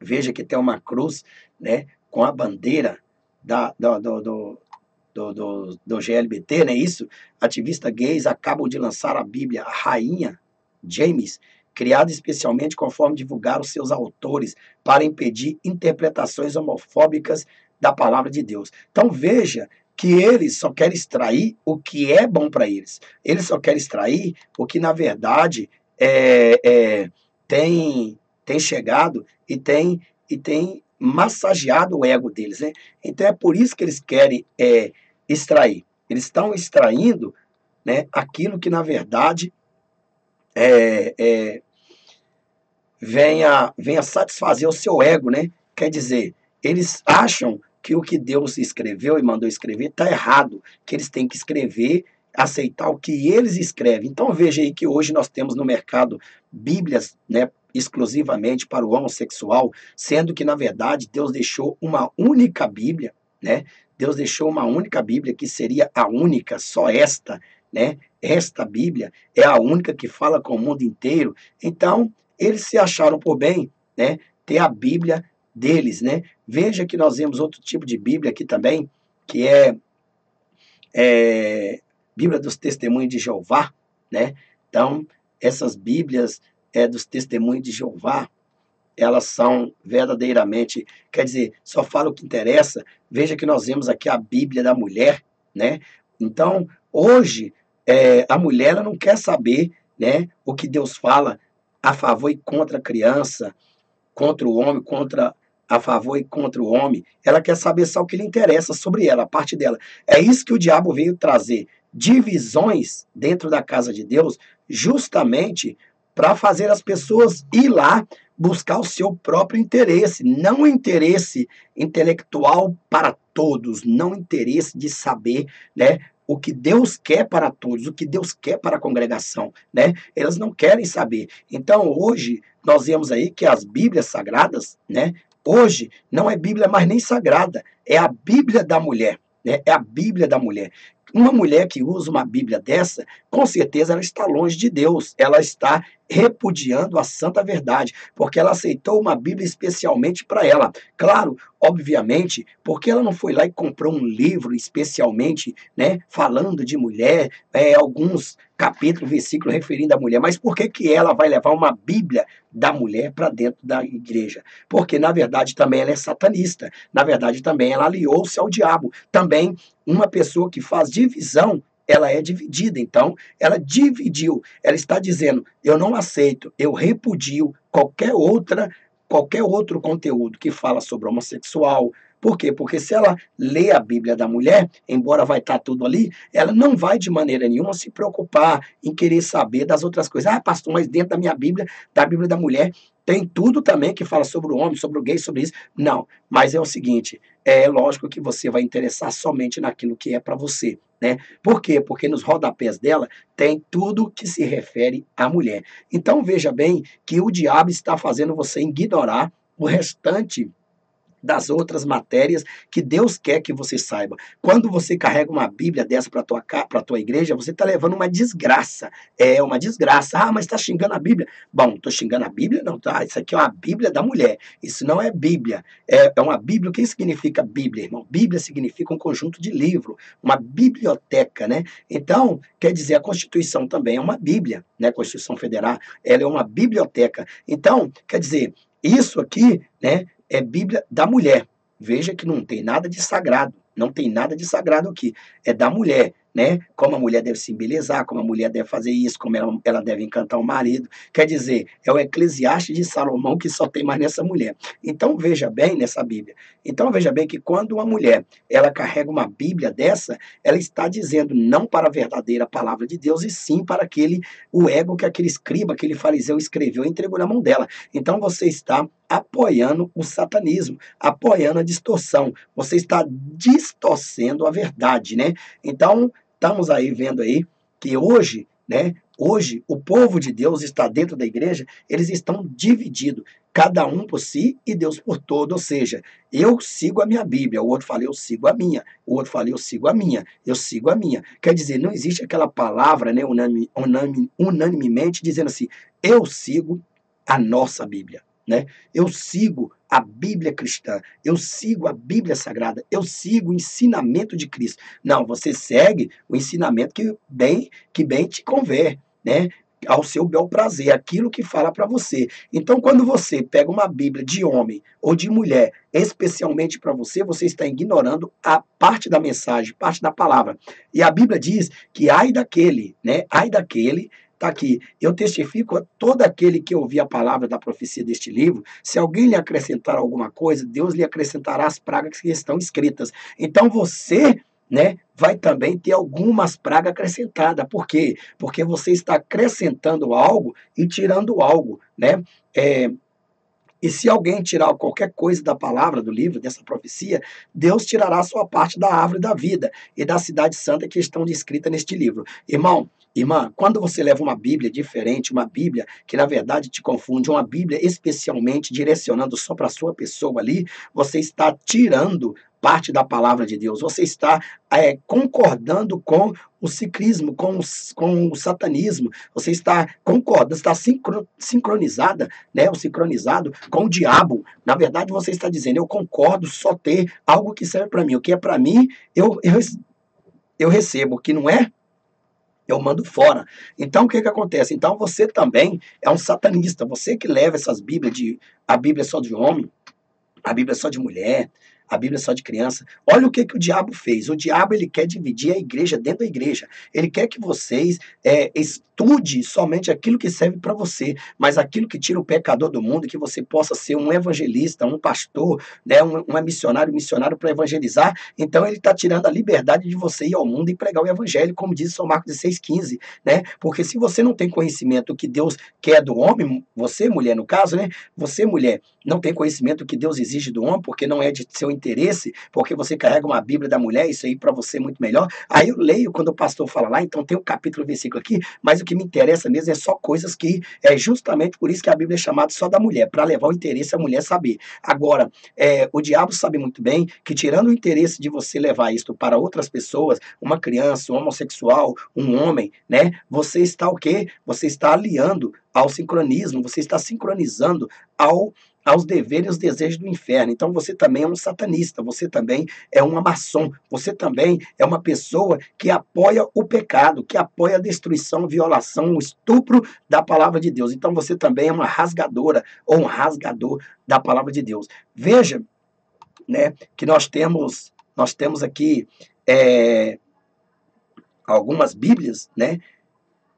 Veja que tem uma cruz, né, com a bandeira do GLBT, né? Isso, ativistas gays acabam de lançar a Bíblia a Rainha James, criada especialmente conforme divulgaram seus autores para impedir interpretações homofóbicas da palavra de Deus. Então veja que eles só querem extrair o que é bom para eles. Eles só querem extrair o que, na verdade, tem chegado e tem massageado o ego deles, né? Então é por isso que eles querem extrair. Eles estão extraindo, né, aquilo que, na verdade, venha satisfazer o seu ego, né? Quer dizer, eles acham que o que Deus escreveu e mandou escrever está errado, que eles têm que escrever, aceitar o que eles escrevem. Então veja aí que hoje nós temos no mercado Bíblias, né, exclusivamente para o homossexual, sendo que, na verdade, Deus deixou uma única Bíblia, né? Deus deixou uma única Bíblia, que seria a única, só esta, né? Esta Bíblia é a única que fala com o mundo inteiro. Então, eles se acharam por bem, né, ter a Bíblia deles, né? Veja que nós vemos outro tipo de Bíblia aqui também, que é Bíblia dos Testemunhos de Jeová, né? Então, essas Bíblias dos Testemunhos de Jeová, elas são verdadeiramente, quer dizer, só fala o que interessa. Veja que nós vemos aqui a Bíblia da mulher, né? Então, hoje, a mulher ela não quer saber, né, o que Deus fala a favor e contra a criança, contra o homem, contra a favor e contra o homem, ela quer saber só o que lhe interessa sobre ela, a parte dela. É isso que o diabo veio trazer, divisões dentro da casa de Deus, justamente para fazer as pessoas ir lá buscar o seu próprio interesse, não o interesse intelectual para todos, não o interesse de saber, né, o que Deus quer para todos, o que Deus quer para a congregação, né? Elas não querem saber. Então, hoje, nós vemos aí que as Bíblias sagradas, né? Hoje, não é Bíblia mais nem sagrada, é a Bíblia da mulher, né? É a Bíblia da mulher. Uma mulher que usa uma Bíblia dessa, com certeza ela está longe de Deus, ela está repudiando a santa verdade, porque ela aceitou uma Bíblia especialmente para ela. Claro, obviamente, porque ela não foi lá e comprou um livro especialmente, né, falando de mulher, alguns capítulos, versículos referindo à mulher, mas por que que ela vai levar uma Bíblia da mulher para dentro da igreja? Porque, na verdade, também ela é satanista, na verdade, também ela aliou-se ao diabo, também uma pessoa que faz divisão, ela é dividida, então ela dividiu, ela está dizendo, eu não aceito, eu repudio qualquer outro conteúdo que fala sobre homossexual. Por quê? Porque se ela lê a Bíblia da mulher, embora vai estar tudo ali, ela não vai de maneira nenhuma se preocupar em querer saber das outras coisas. Ah, pastor, mas dentro da minha Bíblia, da Bíblia da mulher, tem tudo também que fala sobre o homem, sobre o gay, sobre isso. Não, mas é o seguinte, é lógico que você vai interessar somente naquilo que é para você, né? Por quê? Porque nos rodapés dela tem tudo que se refere à mulher. Então veja bem que o diabo está fazendo você ignorar o restante das outras matérias que Deus quer que você saiba. Quando você carrega uma Bíblia dessa para tua igreja, você está levando uma desgraça. É uma desgraça. Ah, mas está xingando a Bíblia. Bom, estou xingando a Bíblia? Não, tá? Isso aqui é uma Bíblia da mulher. Isso não é Bíblia. É uma Bíblia. O que significa Bíblia, irmão? Bíblia significa um conjunto de livros, uma biblioteca, né? Então, quer dizer, a Constituição também é uma Bíblia, né? A Constituição Federal, ela é uma biblioteca. Então, quer dizer, isso aqui, né? É Bíblia da mulher. Veja que não tem nada de sagrado. Não tem nada de sagrado aqui. É da mulher, né? Como a mulher deve se embelezar, como a mulher deve fazer isso, como ela deve encantar o marido. Quer dizer, é o Eclesiastes de Salomão que só tem mais nessa mulher. Então veja bem nessa Bíblia. Então veja bem que quando uma mulher ela carrega uma Bíblia dessa, ela está dizendo não para a verdadeira palavra de Deus e sim para o ego que aquele escriba, aquele fariseu escreveu e entregou na mão dela. Então você está apoiando o satanismo, apoiando a distorção. Você está distorcendo a verdade, né? Então, estamos aí vendo aí que hoje, né? Hoje, o povo de Deus está dentro da igreja, eles estão divididos, cada um por si e Deus por todo, ou seja, eu sigo a minha Bíblia, o outro fala, eu sigo a minha, o outro fala, eu sigo a minha, eu sigo a minha. Quer dizer, não existe aquela palavra, né, unanimemente, dizendo assim, eu sigo a nossa Bíblia, né? Eu sigo a Bíblia cristã, eu sigo a Bíblia sagrada, eu sigo o ensinamento de Cristo. Não, você segue o ensinamento que bem te convém, né? Ao seu bel prazer, aquilo que fala para você. Então, quando você pega uma Bíblia de homem ou de mulher, especialmente para você, você está ignorando a parte da mensagem, parte da palavra. E a Bíblia diz que ai daquele, né? Ai daquele. Está aqui, eu testifico a todo aquele que ouvir a palavra da profecia deste livro, se alguém lhe acrescentar alguma coisa, Deus lhe acrescentará as pragas que estão escritas. Então você, né, vai também ter algumas pragas acrescentadas. Por quê? Porque você está acrescentando algo e tirando algo, né? E se alguém tirar qualquer coisa da palavra, do livro, dessa profecia, Deus tirará a sua parte da árvore da vida e da cidade santa que estão descritas neste livro. Irmão, irmã, quando você leva uma Bíblia diferente, uma Bíblia que na verdade te confunde, uma Bíblia especialmente direcionando só para a sua pessoa ali, você está tirando parte da palavra de Deus. Você está concordando com o ciclismo, com o satanismo. Você está concordando, está sincronizada, né, ou sincronizado com o diabo. Na verdade, você está dizendo, eu concordo só ter algo que serve para mim. O que é para mim, eu recebo. O que não é, eu mando fora. Então, o que acontece? Então, você também é um satanista. Você que leva essas Bíblias, a Bíblia só de homem, a Bíblia só de mulher, a Bíblia só de criança. Olha o que o diabo fez. O diabo ele quer dividir a igreja dentro da igreja. Ele quer que vocês estude somente aquilo que serve para você, mas aquilo que tira o pecador do mundo, que você possa ser um evangelista, um pastor, né, um missionário para evangelizar. Então ele está tirando a liberdade de você ir ao mundo e pregar o evangelho, como diz São Marcos 16,15, né? Porque se você não tem conhecimento do que Deus quer do homem, você, mulher, no caso, né? Você, mulher, não tem conhecimento do que Deus exige do homem, porque não é de seu interesse, porque você carrega uma Bíblia da mulher, isso aí para você é muito melhor. Aí eu leio quando o pastor fala lá, então tem um capítulo, versículo aqui, mas o que me interessa mesmo é só coisas que é justamente por isso que a Bíblia é chamada só da mulher, para levar o interesse a mulher saber. Agora, o diabo sabe muito bem que tirando o interesse de você levar isto para outras pessoas, uma criança, um homossexual, um homem, né? Você está o quê? Você está aliando ao sincronismo, você está sincronizando aos deveres e os desejos do inferno. Então você também é um satanista, você também é uma maçom, você também é uma pessoa que apoia o pecado, que apoia a destruição, a violação, o estupro da palavra de Deus. Então você também é uma rasgadora ou um rasgador da palavra de Deus. Veja, né, que nós temos aqui algumas Bíblias, né,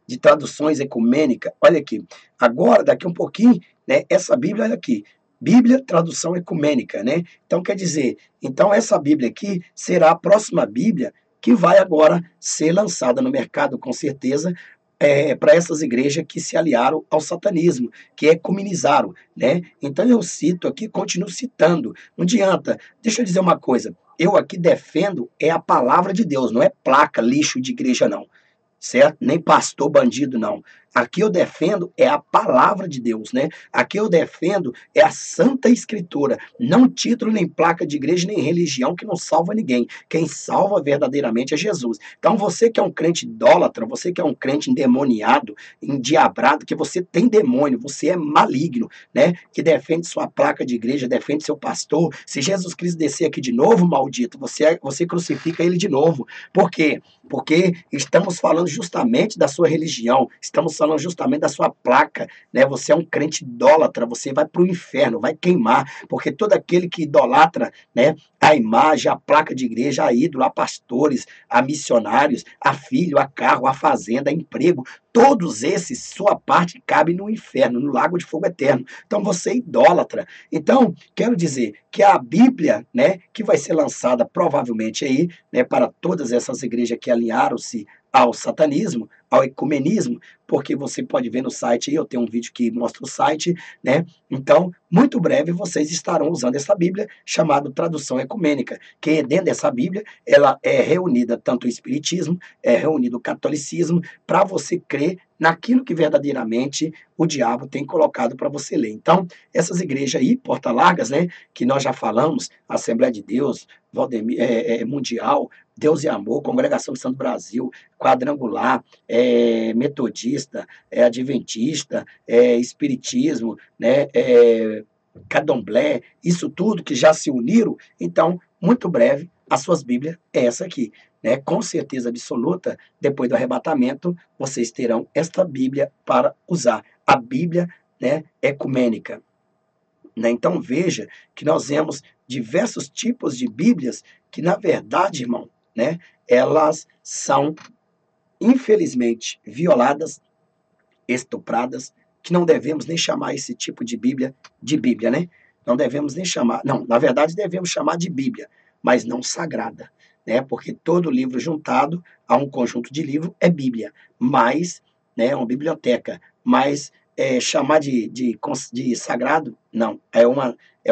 de traduções ecumênicas. Olha aqui, agora, daqui um pouquinho, né, essa Bíblia, olha aqui, Bíblia, tradução ecumênica, né? Então, quer dizer, então essa Bíblia aqui será a próxima Bíblia que vai agora ser lançada no mercado, com certeza, para essas igrejas que se aliaram ao satanismo, que ecumenizaram, né? Então eu cito aqui, continuo citando, não adianta. Deixa eu dizer uma coisa, eu aqui defendo a palavra de Deus, não é placa, lixo de igreja, não, certo? Nem pastor bandido, não. Aqui eu defendo a palavra de Deus, né? Aqui eu defendo a Santa Escritura, não título, nem placa de igreja, nem religião que não salva ninguém. Quem salva verdadeiramente é Jesus. Então você que é um crente idólatra, você que é um crente endemoniado, endiabrado, que você tem demônio, você é maligno, né? Que defende sua placa de igreja, defende seu pastor. Se Jesus Cristo descer aqui de novo, maldito, você crucifica ele de novo. Por quê? Porque estamos falando justamente da sua religião, estamos falando justamente da sua placa, né? Você é um crente idólatra, você vai para o inferno, vai queimar, porque todo aquele que idolatra, né, a imagem, a placa de igreja, a ídolo, a pastores, a missionários, a filho, a carro, a fazenda, a emprego, todos esses, sua parte cabe no inferno, no lago de fogo eterno. Então você é idólatra. Então, quero dizer que a Bíblia, né, que vai ser lançada provavelmente aí, né, para todas essas igrejas que alinharam-se ao satanismo, ao ecumenismo, porque você pode ver no site aí, eu tenho um vídeo que mostra o site, né? Então, muito breve vocês estarão usando essa Bíblia chamada Tradução Ecumênica, que dentro dessa Bíblia, ela é reunida tanto o Espiritismo, é reunido o Catolicismo, para você crer naquilo que verdadeiramente o diabo tem colocado para você ler. Então, essas igrejas aí, Porta Largas, né, que nós já falamos, Assembleia de Deus, Valdemir, Mundial, Deus e Amor, Congregação de Santo Brasil, Quadrangular, Metodista, Adventista, Espiritismo, né, Candomblé, isso tudo que já se uniram, então, muito breve, as suas Bíblias é essa aqui, né? Com certeza absoluta, depois do arrebatamento, vocês terão esta Bíblia para usar, a Bíblia, né, ecumênica. Né? Então veja que nós vemos diversos tipos de Bíblias que, na verdade, irmão, né, elas são, infelizmente, violadas, estupradas, que não devemos nem chamar esse tipo de Bíblia, né? Não devemos nem chamar, não, na verdade devemos chamar de Bíblia, mas não sagrada, né? Porque todo livro juntado a um conjunto de livros é Bíblia, mas, né, é uma biblioteca, mas chamar de sagrado, não, é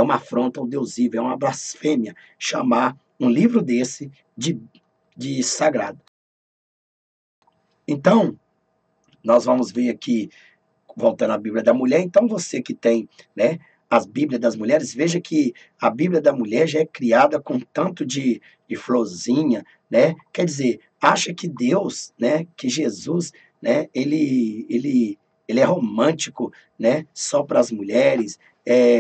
uma afronta ao Deus vivo, é uma blasfêmia chamar um livro desse de sagrado. Então, nós vamos ver aqui, voltando à Bíblia da mulher, então você que tem, né, as Bíblias das mulheres, veja que a Bíblia da mulher já é criada com tanto de florzinha, né? Quer dizer, acha que Deus, né, que Jesus, né, ele é romântico, né, só para as mulheres,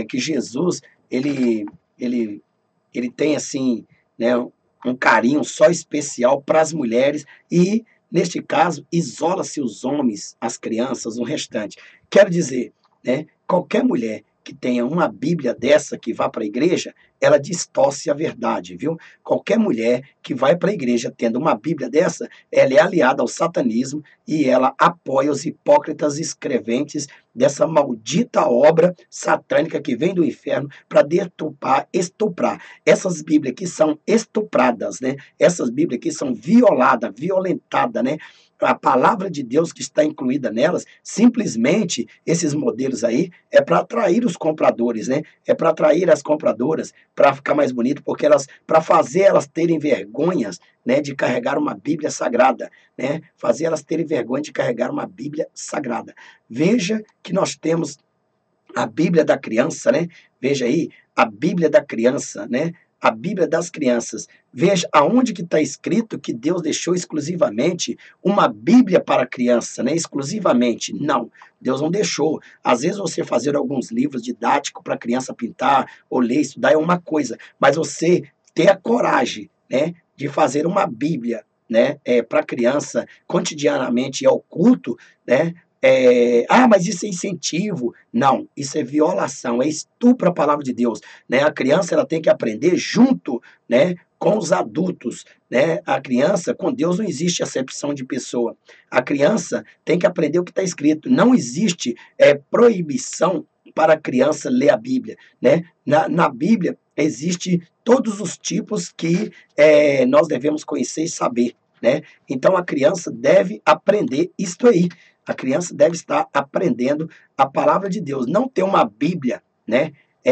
que Jesus, ele, ele tem assim, né, um carinho só especial para as mulheres e, neste caso, isola-se os homens, as crianças, o restante. Quero dizer, né, qualquer mulher que tenha uma Bíblia dessa que vá para a igreja, ela distorce a verdade, viu? Qualquer mulher que vai para a igreja tendo uma Bíblia dessa, ela é aliada ao satanismo e ela apoia os hipócritas escreventes dessa maldita obra satânica que vem do inferno para deturpar, estuprar. Essas Bíblias que são estupradas, né? Essas Bíblias que são violadas, violentadas, né? A palavra de Deus que está incluída nelas, simplesmente esses modelos aí é para atrair os compradores, né? É para atrair as compradoras, para ficar mais bonito, porque elas, para fazer elas terem vergonhas, né, de carregar uma Bíblia sagrada, né? Fazer elas terem vergonha de carregar uma Bíblia sagrada. Veja que nós temos a Bíblia da criança, né? Veja aí, a Bíblia da criança, né? A Bíblia das crianças. Veja aonde que está escrito que Deus deixou exclusivamente uma Bíblia para a criança, né? Exclusivamente. Não, Deus não deixou. Às vezes você fazer alguns livros didáticos para a criança pintar ou ler, estudar é uma coisa, mas você ter a coragem, né, de fazer uma Bíblia, né, para a criança cotidianamente e ao culto, né? Mas isso é incentivo. Não, isso é violação, é estupro à palavra de Deus, né? A criança ela tem que aprender junto, né, com os adultos, né? A criança, com Deus não existe acepção de pessoa. A criança tem que aprender o que está escrito. Não existe proibição para a criança ler a Bíblia, né? Na Bíblia existe todos os tipos que nós devemos conhecer e saber, né? Então a criança deve aprender isto aí. A criança deve estar aprendendo a palavra de Deus, não ter uma Bíblia, né,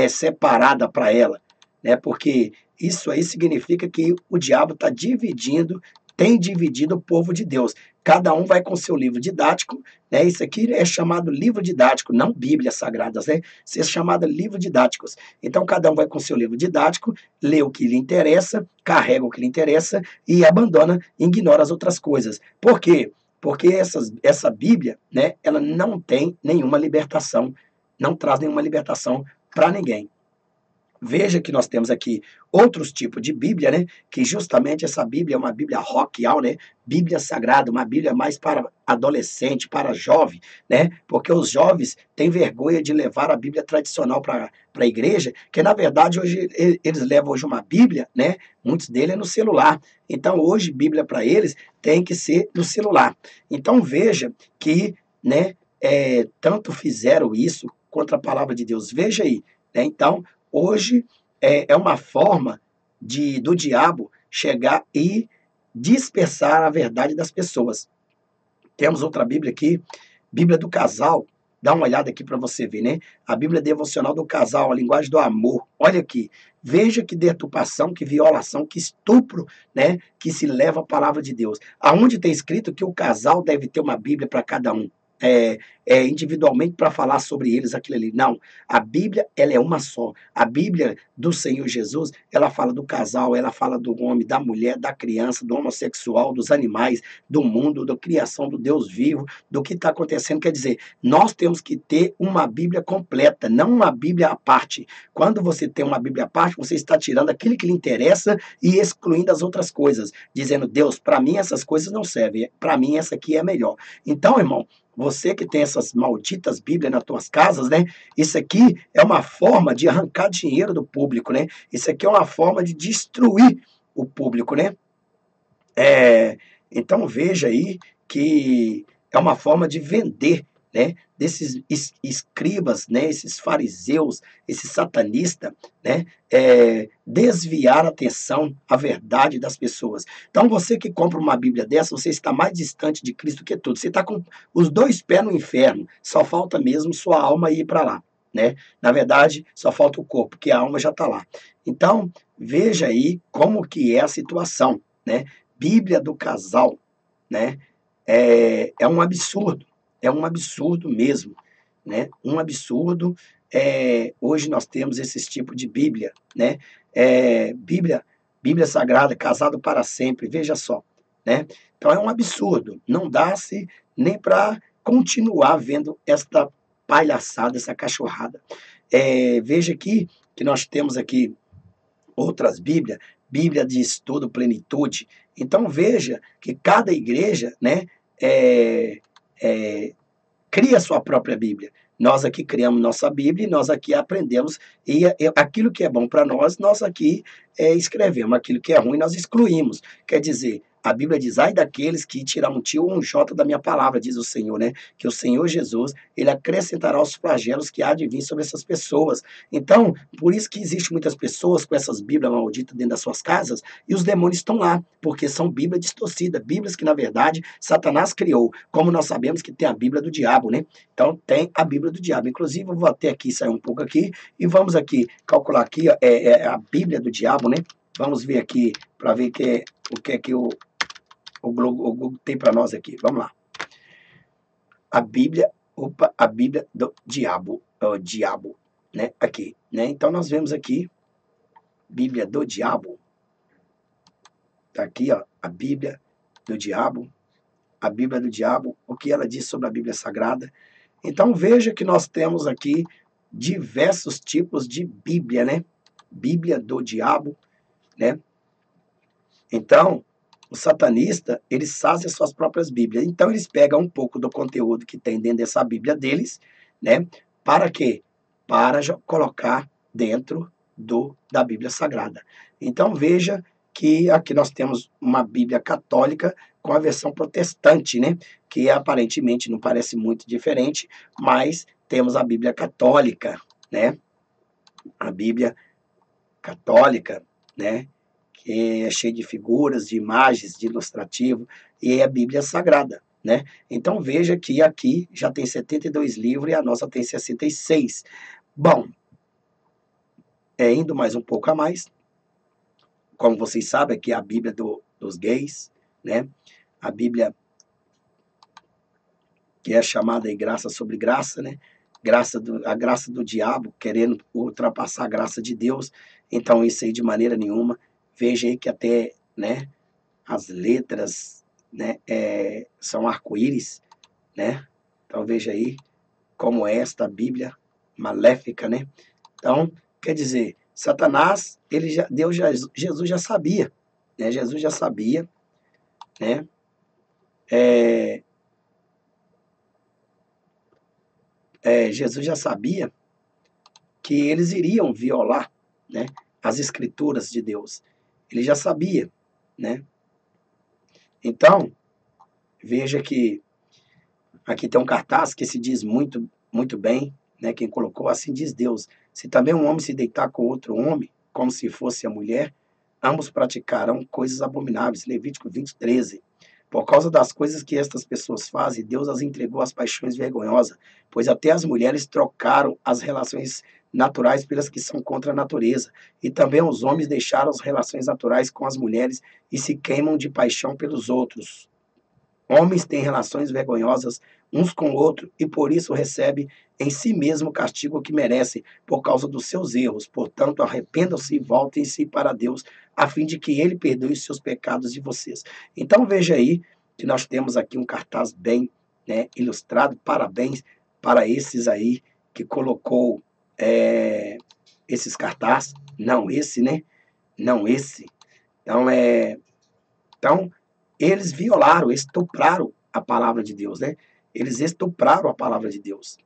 separada para ela, né? Porque isso aí significa que o diabo está dividindo, tem dividido o povo de Deus. Cada um vai com seu livro didático, né? Isso aqui é chamado livro didático, não Bíblias sagradas, né? Isso é chamado livro didáticos. Então cada um vai com seu livro didático, lê o que lhe interessa, carrega o que lhe interessa e abandona, ignora as outras coisas. Por quê? Porque essa Bíblia, né, ela não tem nenhuma libertação, não traz nenhuma libertação para ninguém. Veja que nós temos aqui outros tipos de Bíblia, né? Que justamente essa Bíblia é uma Bíblia roquial, né? Bíblia sagrada, uma Bíblia mais para adolescente, para jovem, né? Porque os jovens têm vergonha de levar a Bíblia tradicional para a igreja, que na verdade hoje eles levam hoje uma Bíblia, né? Muitos deles é no celular. Então hoje Bíblia para eles tem que ser no celular. Então veja que, né? Tanto fizeram isso contra a palavra de Deus. Veja aí, né? Então hoje é uma forma do diabo chegar e dispersar a verdade das pessoas. Temos outra Bíblia aqui, Bíblia do casal. Dá uma olhada aqui para você ver, né? A Bíblia devocional do casal, a linguagem do amor. Olha aqui. Veja que deturpação, que violação, que estupro, né? Que se leva a palavra de Deus. Aonde tem escrito que o casal deve ter uma Bíblia para cada um. Individualmente para falar sobre eles aquilo ali. Não, a Bíblia ela é uma só. A Bíblia do Senhor Jesus, ela fala do casal, ela fala do homem, da mulher, da criança, do homossexual, dos animais, do mundo, da criação do Deus vivo, do que está acontecendo. Quer dizer, nós temos que ter uma Bíblia completa, não uma Bíblia à parte. Quando você tem uma Bíblia à parte, você está tirando aquilo que lhe interessa e excluindo as outras coisas, dizendo, Deus, para mim essas coisas não servem, para mim essa aqui é melhor. Então, irmão, você que tem essas malditas Bíblias nas tuas casas, né? Isso aqui é uma forma de arrancar dinheiro do público, né? Isso aqui é uma forma de destruir o público, né? Então veja aí que é uma forma de vender, né? Desses escribas, né? Esses fariseus, esses satanistas, né? Desviar a atenção, a verdade das pessoas. Então você que compra uma Bíblia dessa, você está mais distante de Cristo que tudo. Você está com os dois pés no inferno. Só falta mesmo sua alma ir para lá, né? Na verdade, só falta o corpo, porque a alma já está lá. Então veja aí como que é a situação, né? Bíblia do casal, né? É um absurdo mesmo, né? Um absurdo. Hoje nós temos esses tipos de Bíblia, né? Bíblia Sagrada, casado para sempre, veja só, né? Então é um absurdo, não dá-se nem para continuar vendo esta palhaçada, essa cachorrada. Veja aqui que nós temos aqui outras Bíblias, Bíblia de Estudo Plenitude. Então veja que cada igreja, né, cria a sua própria Bíblia. Nós aqui criamos nossa Bíblia e nós aqui aprendemos, e aquilo que é bom para nós, nós aqui escrevemos, aquilo que é ruim nós excluímos. Quer dizer, a Bíblia diz, ai daqueles que tiram um tio ou um jota da minha palavra, diz o Senhor, né? Que o Senhor Jesus, ele acrescentará os flagelos que há de vir sobre essas pessoas. Então, por isso que existe muitas pessoas com essas Bíblias malditas dentro das suas casas, e os demônios estão lá, porque são Bíblias distorcidas, Bíblias que, na verdade, Satanás criou. Como nós sabemos que tem a Bíblia do diabo, né? Então, tem a Bíblia do diabo. Inclusive, eu vou até aqui sair um pouco aqui, e vamos aqui calcular aqui a Bíblia do diabo, né? Vamos ver aqui, para ver o que é que o Google tem para nós aqui. Vamos lá. A Bíblia do diabo, o diabo, né? Aqui, né? Então nós vemos aqui Bíblia do diabo. Tá aqui, ó, a Bíblia do diabo. A Bíblia do diabo, o que ela diz sobre a Bíblia Sagrada. Então veja que nós temos aqui diversos tipos de Bíblia, né? Bíblia do diabo, né? Então, o satanista, eles fazem as suas próprias Bíblias. Então, eles pegam um pouco do conteúdo que tem dentro dessa Bíblia deles, né? Para quê? Para colocar dentro da Bíblia Sagrada. Então, veja que aqui nós temos uma Bíblia católica com a versão protestante, né? Que aparentemente não parece muito diferente, mas temos a Bíblia católica, né? A Bíblia católica, né? Que é cheio de figuras, de imagens, de ilustrativo, e é a Bíblia Sagrada, né? Então veja que aqui já tem 72 livros e a nossa tem 66. Bom, indo mais um pouco a mais, como vocês sabem, aqui é a Bíblia dos gays, né? A Bíblia que é chamada de graça sobre graça, né? A graça do diabo querendo ultrapassar a graça de Deus. Então isso aí de maneira nenhuma. Veja aí que até, né, as letras, né, são arco-íris, né? Então veja aí como é esta Bíblia maléfica, né? Então, quer dizer, Satanás, Jesus já sabia, né? Jesus já sabia, né? Jesus já sabia que eles iriam violar, né, as escrituras de Deus. Ele já sabia, né? Então, veja que aqui tem um cartaz que se diz muito, muito bem, né? Quem colocou, assim diz Deus: se também um homem se deitar com outro homem, como se fosse a mulher, ambos praticarão coisas abomináveis. Levítico 20:13. Por causa das coisas que estas pessoas fazem, Deus as entregou às paixões vergonhosas, pois até as mulheres trocaram as relações naturais pelas que são contra a natureza, e também os homens deixaram as relações naturais com as mulheres e se queimam de paixão pelos outros. Homens têm relações vergonhosas uns com o outro e por isso recebem em si mesmo o castigo que merecem por causa dos seus erros. Portanto, arrependam-se e voltem-se para Deus, a fim de que Ele perdoe os seus pecados de vocês. Então veja aí que nós temos aqui um cartaz bem, né, ilustrado. Parabéns para esses aí que colocou esses cartazes. Não esse, né? Não esse. Então, eles violaram, estupraram a palavra de Deus, né? Eles estupraram a palavra de Deus,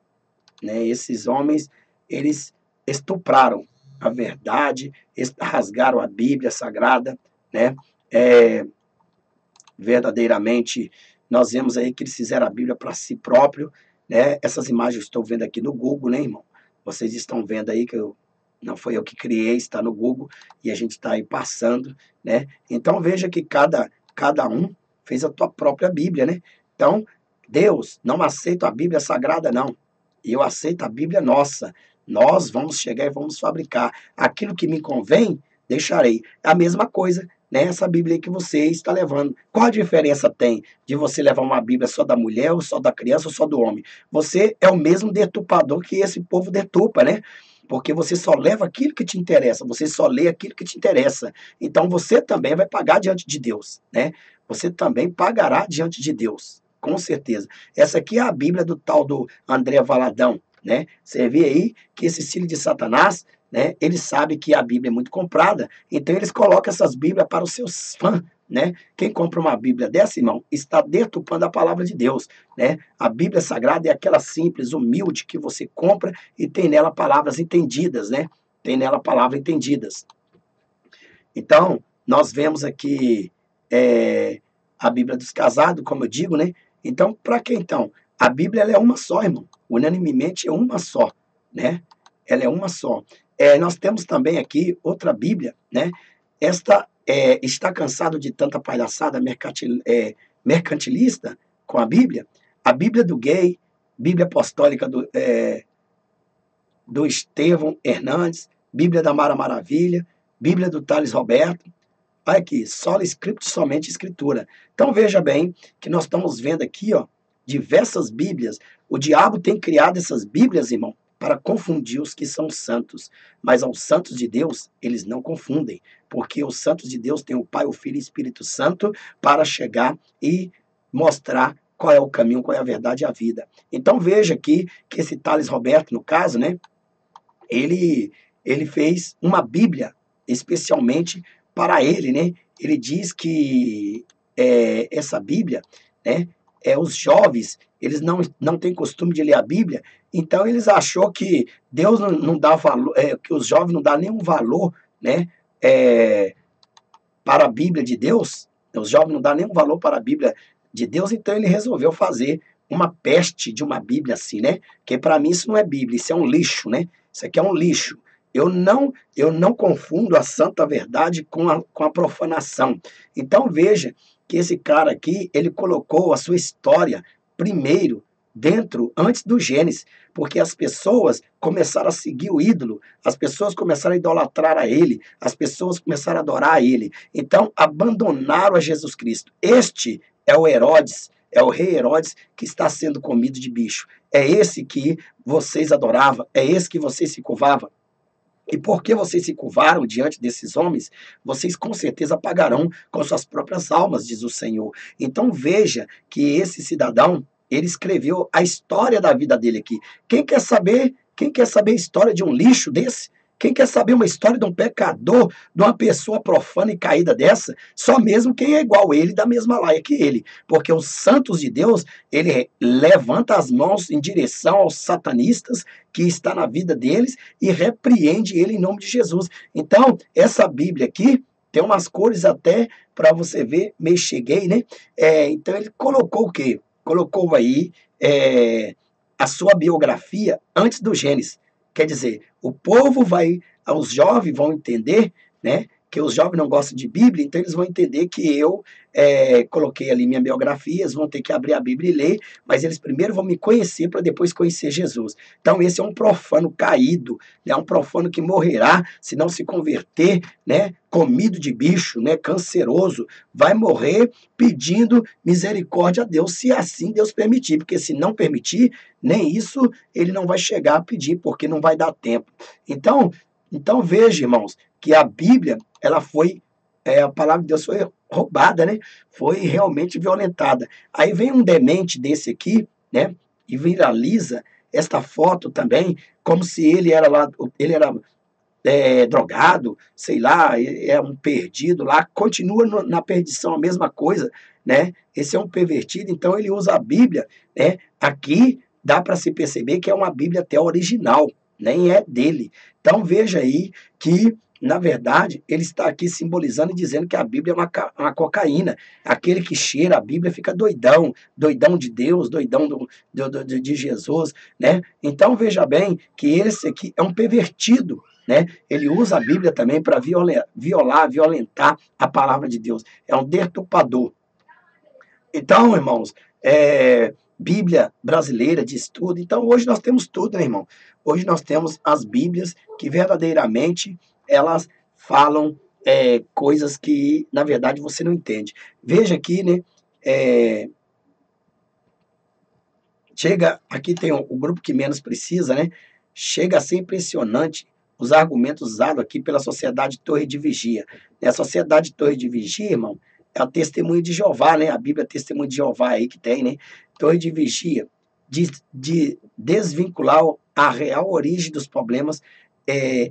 né? Esses homens, eles estupraram a verdade, rasgaram a Bíblia Sagrada, né? Verdadeiramente, nós vemos aí que eles fizeram a Bíblia para si próprio, né? Essas imagens eu estou vendo aqui no Google, né, irmão? Vocês estão vendo aí que não foi eu que criei, está no Google, e a gente está aí passando, né? Então, veja que cada um fez a tua própria Bíblia, né? Então, Deus não aceita a Bíblia Sagrada, não. Eu aceito a Bíblia nossa. Nós vamos chegar e vamos fabricar. Aquilo que me convém, deixarei. É a mesma coisa, né? Essa Bíblia aí que você está levando. Qual a diferença tem de você levar uma Bíblia só da mulher, ou só da criança, ou só do homem? Você é o mesmo deturpador que esse povo deturpa, né? Porque você só leva aquilo que te interessa, você só lê aquilo que te interessa. Então você também vai pagar diante de Deus, né? Você também pagará diante de Deus, com certeza. Essa aqui é a Bíblia do tal do André Valadão, né? Você vê aí que esse filho de Satanás, né? Ele sabe que a Bíblia é muito comprada, então eles colocam essas Bíblias para os seus fãs, né? Quem compra uma Bíblia dessa, irmão, está deturpando a palavra de Deus, né? A Bíblia Sagrada é aquela simples, humilde, que você compra e tem nela palavras entendidas, né? Tem nela palavras entendidas. Então, nós vemos aqui a Bíblia dos casados, como eu digo, né? Então, para que então? A Bíblia ela é uma só, irmão. Unanimemente é uma só, né? Ela é uma só. Nós temos também aqui outra Bíblia, né? Esta está cansado de tanta palhaçada mercantilista com a Bíblia do gay, Bíblia apostólica do Estevão Hernandes, Bíblia da Mara Maravilha, Bíblia do Thales Roberto. Olha aqui, sola script, somente escritura. Então veja bem que nós estamos vendo aqui, ó, diversas Bíblias. O diabo tem criado essas Bíblias, irmão, para confundir os que são santos. Mas aos santos de Deus, eles não confundem, porque os santos de Deus têm o Pai, o Filho e o Espírito Santo para chegar e mostrar qual é o caminho, qual é a verdade e a vida. Então veja aqui que esse Thales Roberto, no caso, né, ele fez uma Bíblia especialmente para ele, né? Ele diz que essa Bíblia, né? Os jovens, eles não têm costume de ler a Bíblia, então eles achou que Deus não dá valor, que os jovens não dão nenhum valor, né? Para a Bíblia de Deus, os jovens não dão nenhum valor para a Bíblia de Deus, então ele resolveu fazer uma peste de uma Bíblia assim, né? Porque para mim isso não é Bíblia, isso é um lixo, né? Isso aqui é um lixo. Eu não confundo a santa verdade com a profanação. Então veja que esse cara aqui, ele colocou a sua história primeiro antes do Gênesis, porque as pessoas começaram a seguir o ídolo, as pessoas começaram a idolatrar a ele, as pessoas começaram a adorar a ele. Então abandonaram a Jesus Cristo. Este é o Herodes, é o rei Herodes que está sendo comido de bicho. É esse que vocês adoravam, é esse que vocês se curvavam. E porque vocês se curvaram diante desses homens, vocês com certeza pagarão com suas próprias almas, diz o Senhor. Então veja que esse cidadão, ele escreveu a história da vida dele aqui. Quem quer saber a história de um lixo desse? Quem quer saber uma história de um pecador, de uma pessoa profana e caída dessa? Só mesmo quem é igual a ele, da mesma laia que ele. Porque os santos de Deus, ele levanta as mãos em direção aos satanistas que está na vida deles e repreende ele em nome de Jesus. Então, essa Bíblia aqui tem umas cores até para você ver, meio cheguei, né? Então, ele colocou o quê? Colocou aí a sua biografia antes do Gênesis. Quer dizer, os jovens vão entender, né? Que os jovens não gostam de Bíblia, então eles vão entender que eu coloquei ali minha biografia, eles vão ter que abrir a Bíblia e ler, mas eles primeiro vão me conhecer para depois conhecer Jesus. Então esse é um profano caído, é um profano que morrerá se não se converter, né? Comido de bicho, né? Canceroso, vai morrer pedindo misericórdia a Deus, se assim Deus permitir, porque se não permitir, nem isso ele não vai chegar a pedir, porque não vai dar tempo. Então veja, irmãos, que a Bíblia, ela foi, a palavra de Deus foi roubada, né? Foi realmente violentada. Aí vem um demente desse aqui, né? E viraliza esta foto também, como se ele era drogado, sei lá, é um perdido lá, continua na perdição a mesma coisa, né? Esse é um pervertido, então ele usa a Bíblia, né? Aqui dá para se perceber que é uma Bíblia até original, nem é dele. Então veja aí que, na verdade, ele está aqui simbolizando e dizendo que a Bíblia é uma cocaína. Aquele que cheira a Bíblia fica doidão, doidão de Deus, doidão de Jesus, né? Então veja bem que esse aqui é um pervertido, né? Ele usa a Bíblia também para violentar a palavra de Deus. É um deturpador. Então, irmãos, Bíblia brasileira de estudo. Então, hoje nós temos tudo, né, irmão? Hoje nós temos as Bíblias que verdadeiramente elas falam coisas que, na verdade, você não entende. Veja aqui, né? Aqui tem o grupo que menos precisa, né? Chega a ser impressionante os argumentos usados aqui pela Sociedade Torre de Vigia. A Sociedade Torre de Vigia, irmão, é o testemunho de Jeová, né? A Bíblia é testemunho de Jeová aí que tem, né? Torre de Vigia, de desvincular a real origem dos problemas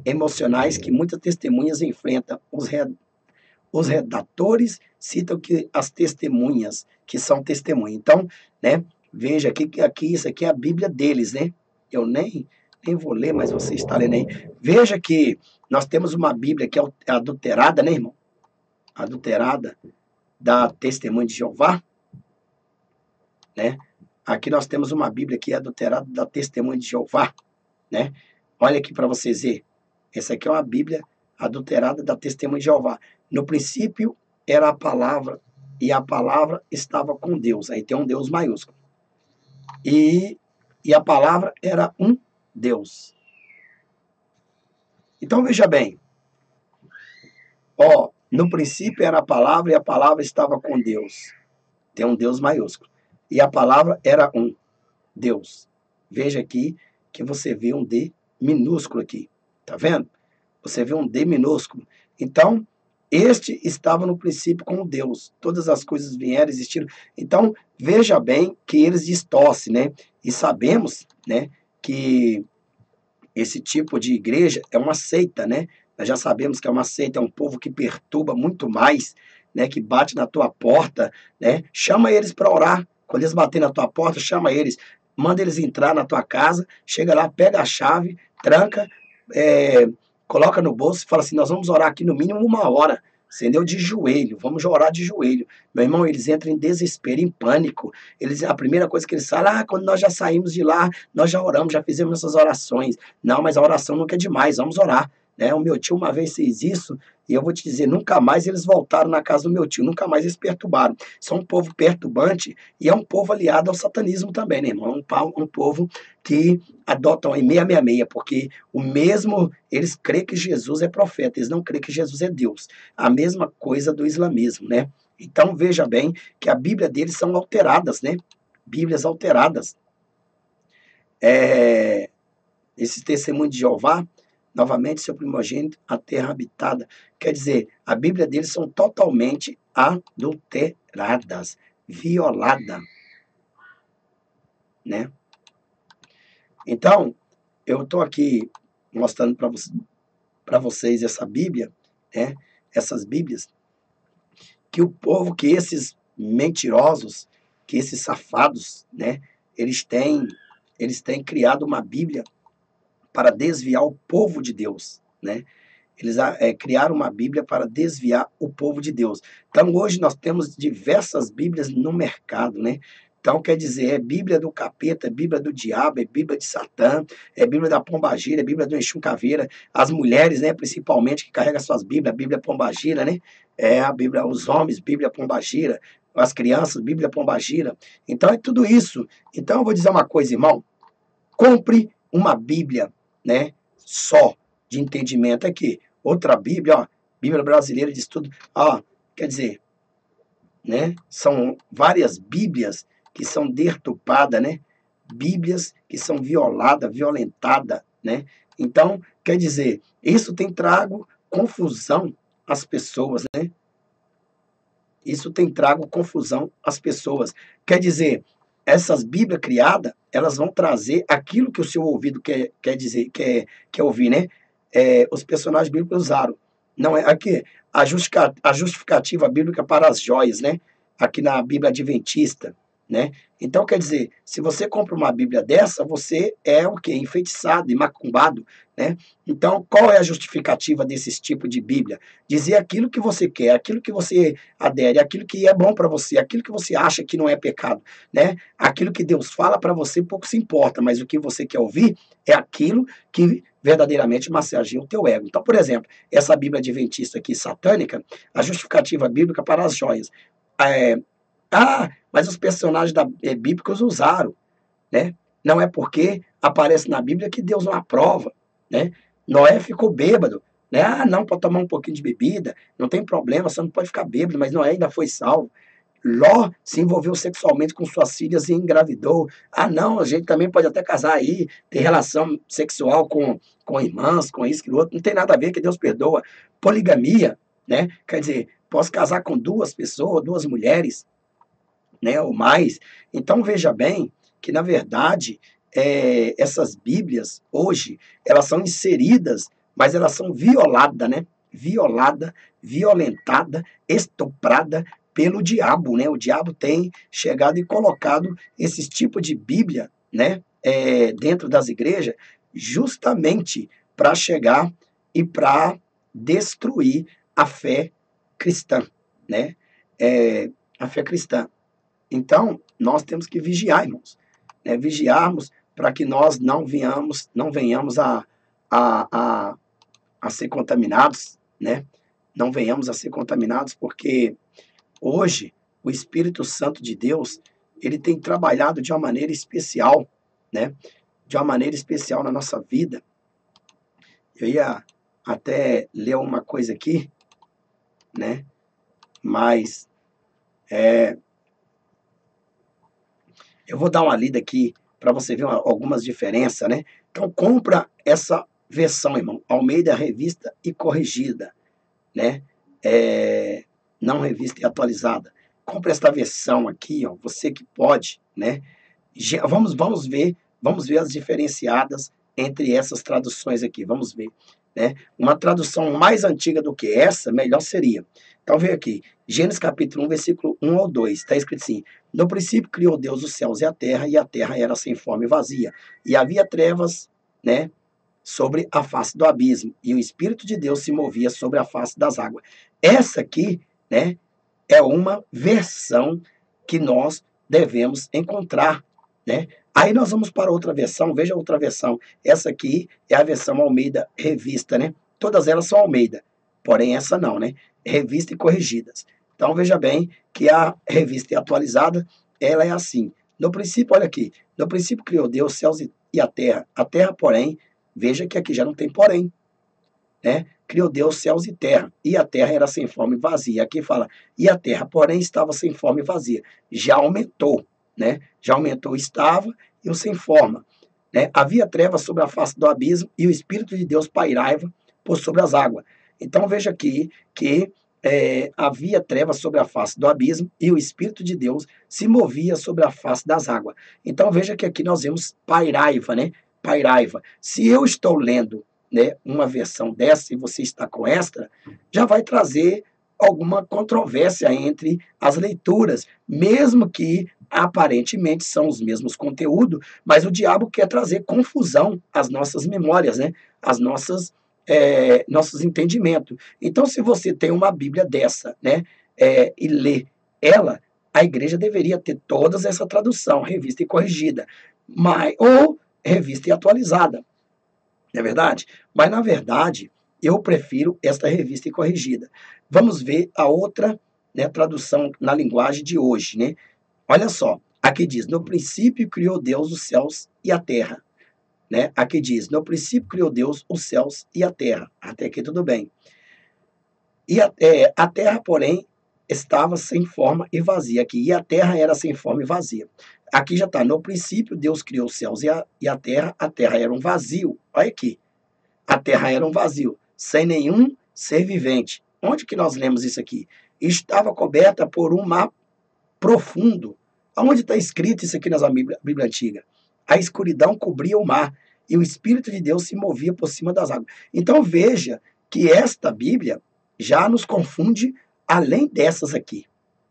emocionais que muitas testemunhas enfrentam. Os redatores cita que as testemunhas, que são testemunhas. Então, né, veja que aqui isso aqui é a Bíblia deles, né? Eu nem vou ler, mas você está lendo aí. Veja que nós temos uma Bíblia que é adulterada, né, irmão? Adulterada da Testemunha de Jeová, né? Aqui nós temos uma Bíblia que é adulterada da Testemunha de Jeová, né? Olha aqui para vocês verem. Essa aqui é uma Bíblia adulterada da Testemunha de Jeová. No princípio era a palavra, e a palavra estava com Deus. Aí tem um Deus maiúsculo. E a palavra era um Deus. Então veja bem. Ó, no princípio era a palavra, e a palavra estava com Deus. Tem um Deus maiúsculo. E a palavra era um Deus. Veja aqui que você vê um D minúsculo aqui. Tá vendo? Você vê um D minúsculo. Então, este estava no princípio com Deus. Todas as coisas vieram, existiram. Então, veja bem que eles distorcem, né? E sabemos, né, que esse tipo de igreja é uma seita, né? Nós já sabemos que é uma seita, é um povo que perturba muito mais, né? Que bate na tua porta, né? Chama eles para orar. Quando eles baterem na tua porta, chama eles. Manda eles entrar na tua casa, chega lá, pega a chave, tranca, coloca no bolso e fala assim, nós vamos orar aqui no mínimo 1 hora, entendeu? De joelho, vamos orar de joelho. Meu irmão, eles entram em desespero, em pânico. A primeira coisa que eles falam, quando nós já saímos de lá, nós já oramos, já fizemos essas orações. Não, mas a oração nunca é demais, vamos orar. Né? O meu tio uma vez fez isso, e eu vou te dizer, nunca mais eles voltaram na casa do meu tio, nunca mais eles perturbaram. São um povo perturbante e é um povo aliado ao satanismo também, né, irmão? Um povo que adotam em 666, porque o mesmo, eles creem que Jesus é profeta, eles não creem que Jesus é Deus. A mesma coisa do islamismo, né? Então veja bem que a Bíblia deles são alteradas, né? Bíblias alteradas. Esse testemunho de Jeová, novamente, seu primogênito, a terra habitada. Quer dizer, a Bíblia deles são totalmente adulteradas, violadas, né? Então, eu estou aqui mostrando para vocês essa Bíblia, né? Essas Bíblias, que o povo, que esses mentirosos, que esses safados, né? Eles têm criado uma Bíblia para desviar o povo de Deus, né? Eles criaram uma Bíblia para desviar o povo de Deus. Então, hoje nós temos diversas Bíblias no mercado, né? Então, quer dizer, é Bíblia do capeta, é Bíblia do diabo, é Bíblia de Satã, é Bíblia da pombagira, é Bíblia do Exu Caveira. As mulheres, né, principalmente, que carregam suas Bíblias, a Bíblia pombagira, né? A Bíblia, os homens, Bíblia pombagira, as crianças, Bíblia pombagira. Então, é tudo isso. Então, eu vou dizer uma coisa, irmão. Compre uma Bíblia, né, só de entendimento aqui. Outra Bíblia, ó, Bíblia Brasileira de Estudo, quer dizer, né, são várias Bíblias que são deturpadas, né, Bíblias que são violentadas, né, então, quer dizer, isso tem trago confusão às pessoas, né, isso tem trago confusão às pessoas, quer dizer, essas Bíblias criadas, elas vão trazer aquilo que o seu ouvido quer dizer, quer ouvir, né? Os personagens bíblicos usaram. Não é aqui a justificativa bíblica para as joias, né? Aqui na Bíblia Adventista, né? Então, quer dizer, se você compra uma Bíblia dessa, você é o quê? Enfeitiçado e macumbado, né? Então, qual é a justificativa desses tipos de Bíblia? Dizer aquilo que você quer, aquilo que você adere, aquilo que é bom para você, aquilo que você acha que não é pecado, né? Aquilo que Deus fala para você pouco se importa, mas o que você quer ouvir é aquilo que verdadeiramente massageia o teu ego. Então, por exemplo, essa Bíblia adventista aqui, satânica, a justificativa bíblica para as joias. Mas os personagens bíblicos usaram, né? Não é porque aparece na Bíblia que Deus não aprova, né? Noé ficou bêbado, né? Não, pode tomar um pouquinho de bebida, não tem problema, você não pode ficar bêbado, mas Noé ainda foi salvo. Ló se envolveu sexualmente com suas filhas e engravidou. Não, a gente também pode até casar aí, ter relação sexual com irmãs, com isso, que outro, não tem nada a ver, que Deus perdoa. Poligamia, né? Quer dizer, posso casar com 2 pessoas, 2 mulheres, né, ou mais. Então, veja bem que, na verdade, essas Bíblias, hoje, elas são inseridas, mas elas são violadas, né? violada, violentada, estuprada pelo diabo, né? O diabo tem chegado e colocado esses tipos de Bíblia, né, dentro das igrejas, justamente para chegar e para destruir a fé cristã, né? É, a fé cristã. Então, nós temos que vigiar, irmãos, né? Vigiarmos para que nós não venhamos a, a, a ser contaminados, né? Não venhamos a ser contaminados, porque hoje o Espírito Santo de Deus, ele tem trabalhado de uma maneira especial, né? De uma maneira especial na nossa vida. Eu ia até ler uma coisa aqui, né? Mas eu vou dar uma lida aqui para você ver algumas diferenças, né? Então, compra essa versão, irmão, Almeida Revista e Corrigida, né? É, não revista e atualizada. Compre esta versão aqui, ó, você que pode, né? Vamos ver as diferenciadas entre essas traduções aqui, vamos ver, né? Uma tradução mais antiga do que essa, melhor seria. Então, veja aqui, Gênesis capítulo 1, versículo 1 ao 2, está escrito assim: no princípio criou Deus os céus e a terra era sem forma e vazia, e havia trevas, né, sobre a face do abismo, e o Espírito de Deus se movia sobre a face das águas. Essa aqui, né, é uma versão que nós devemos encontrar, né? Aí nós vamos para outra versão, veja outra versão. Essa aqui é a versão Almeida Revista, né? Todas elas são Almeida, porém essa não, né? Revista e corrigidas. Então veja bem que a revista atualizada, ela é assim. No princípio, olha aqui, no princípio criou Deus os céus e a terra, porém, veja que aqui já não tem porém, né? Criou Deus céus e a terra era sem forma e vazia. Aqui fala, e a terra, porém, estava sem forma e vazia. Já aumentou, né? Já aumentou, estava e o sem forma, né? Havia trevas sobre a face do abismo e o Espírito de Deus pairava por sobre as águas. Então veja aqui que havia trevas sobre a face do abismo e o Espírito de Deus se movia sobre a face das águas. Então veja que aqui nós vemos pairaiva, né? Pairaiva. Se eu estou lendo, né, uma versão dessa e você está com esta, já vai trazer alguma controvérsia entre as leituras, mesmo que aparentemente são os mesmos conteúdos, mas o diabo quer trazer confusão às nossas memórias, né? Às nossos entendimentos. Então, se você tem uma Bíblia dessa, né, e lê ela, a igreja deveria ter todas essa tradução, revista e corrigida, ou revista e atualizada, não é verdade? Mas, na verdade, eu prefiro esta revista e corrigida. Vamos ver a outra, né, tradução na linguagem de hoje, né? Olha só, aqui diz, no princípio criou Deus os céus e a terra, né? Aqui diz, no princípio criou Deus os céus e a terra. Até aqui tudo bem. E a terra, porém, estava sem forma e vazia. Aqui, e a terra era sem forma e vazia. Aqui já está, no princípio Deus criou os céus e a terra era um vazio. Olha aqui, a terra era um vazio, sem nenhum ser vivente. Onde que nós lemos isso aqui? Estava coberta por um mar profundo. Aonde está escrito isso aqui na Bíblia Antiga? A escuridão cobria o mar e o Espírito de Deus se movia por cima das águas. Então veja que esta Bíblia já nos confunde além dessas aqui,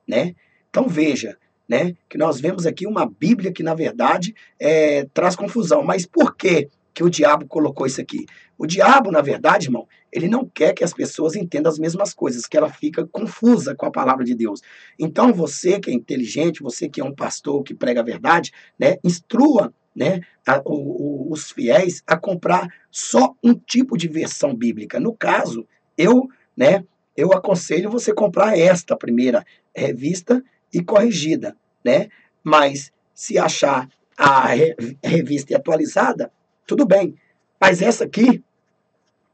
né? Então veja, né, que nós vemos aqui uma Bíblia que na verdade traz confusão. Mas por que que o diabo colocou isso aqui? O diabo, na verdade, irmão, ele não quer que as pessoas entendam as mesmas coisas, que ela fica confusa com a palavra de Deus. Então, você que é inteligente, você que é um pastor que prega a verdade, né, instrua, né, os fiéis a comprar só um tipo de versão bíblica. No caso, né, eu aconselho você comprar esta primeira revista e corrigida, né? Mas se achar a revista atualizada, tudo bem. Mas essa aqui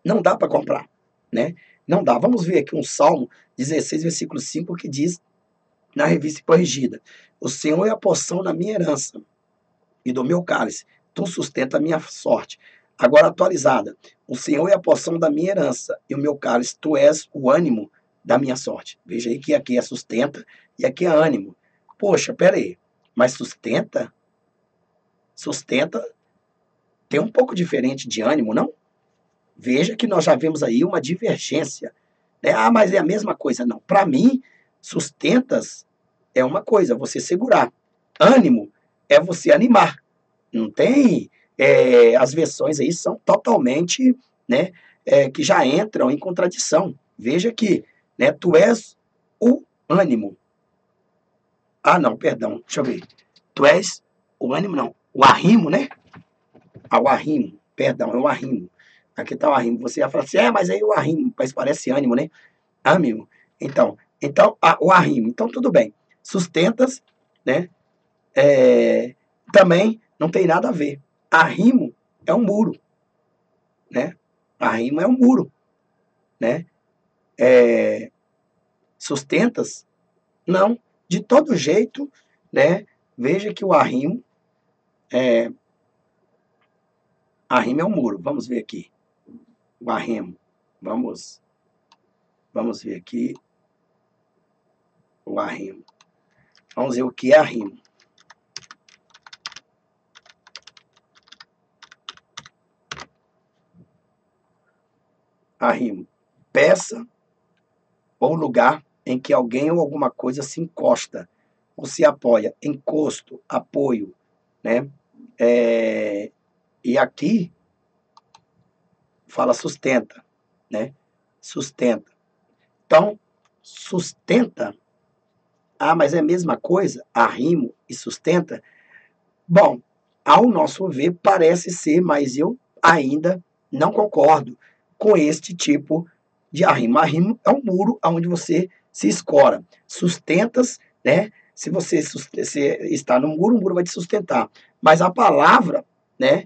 não dá para comprar, né? Não dá. Vamos ver aqui um Salmo 16, versículo 5, que diz na revista corrigida: o Senhor é a porção da minha herança e do meu cálice, tu sustenta a minha sorte. Agora atualizada: o Senhor é a porção da minha herança e o meu cálice, tu és o ânimo da minha sorte. Veja aí que aqui é sustenta e aqui é ânimo. Poxa, pera aí, mas sustenta tem um pouco diferente de ânimo, não? Veja que nós já vemos aí uma divergência, né? Ah, mas é a mesma coisa. Não, para mim, sustentas é uma coisa, você segurar. Ânimo é você animar. Não tem. As versões aí são totalmente, né, que já entram em contradição. Veja que, né, tu és o ânimo. Ah, não, perdão, deixa eu ver. Tu és o ânimo, não. O arrimo, né? Ah, o arrimo, perdão, é o arrimo. Aqui está o arrimo. Você ia falar assim, mas aí o arrimo, mas parece ânimo, né? Ânimo. Então o arrimo. Então, tudo bem. Sustentas, né? Também não tem nada a ver. Arrimo é um muro, né? Arrimo é um muro, né? Sustentas, não. De todo jeito, né? Veja que o arrimo é um muro. Vamos ver aqui. O arrimo. Vamos ver aqui o arrimo. Vamos ver o que é arrimo. Arrimo. Peça ou lugar em que alguém ou alguma coisa se encosta ou se apoia. Encosto, apoio, né? E aqui fala sustenta, né? Sustenta. Então, sustenta. Ah, mas é a mesma coisa? Arrimo e sustenta? Bom, ao nosso ver, parece ser, mas eu ainda não concordo com este tipo de arrimo. Arrimo é um muro onde você se escora. Sustentas, né? Se você está no muro, o muro vai te sustentar. Mas a palavra, né,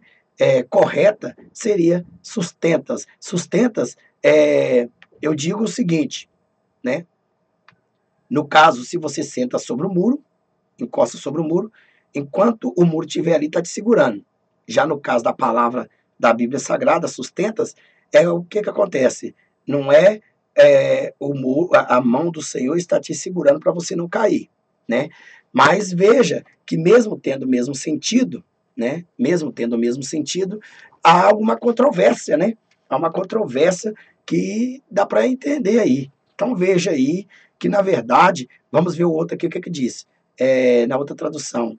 correta seria sustentas. Sustentas, eu digo o seguinte, né? No caso, se você senta sobre o muro, encosta sobre o muro, enquanto o muro estiver ali, está te segurando. Já no caso da palavra da Bíblia Sagrada, sustentas, o que acontece? Não o muro, a mão do Senhor está te segurando para você não cair, né? Mas veja que mesmo tendo o mesmo sentido, né? Mesmo tendo o mesmo sentido, há alguma controvérsia, né? Há uma controvérsia que dá para entender aí. Então veja aí que, na verdade, vamos ver o outro aqui, o que diz. Na outra tradução,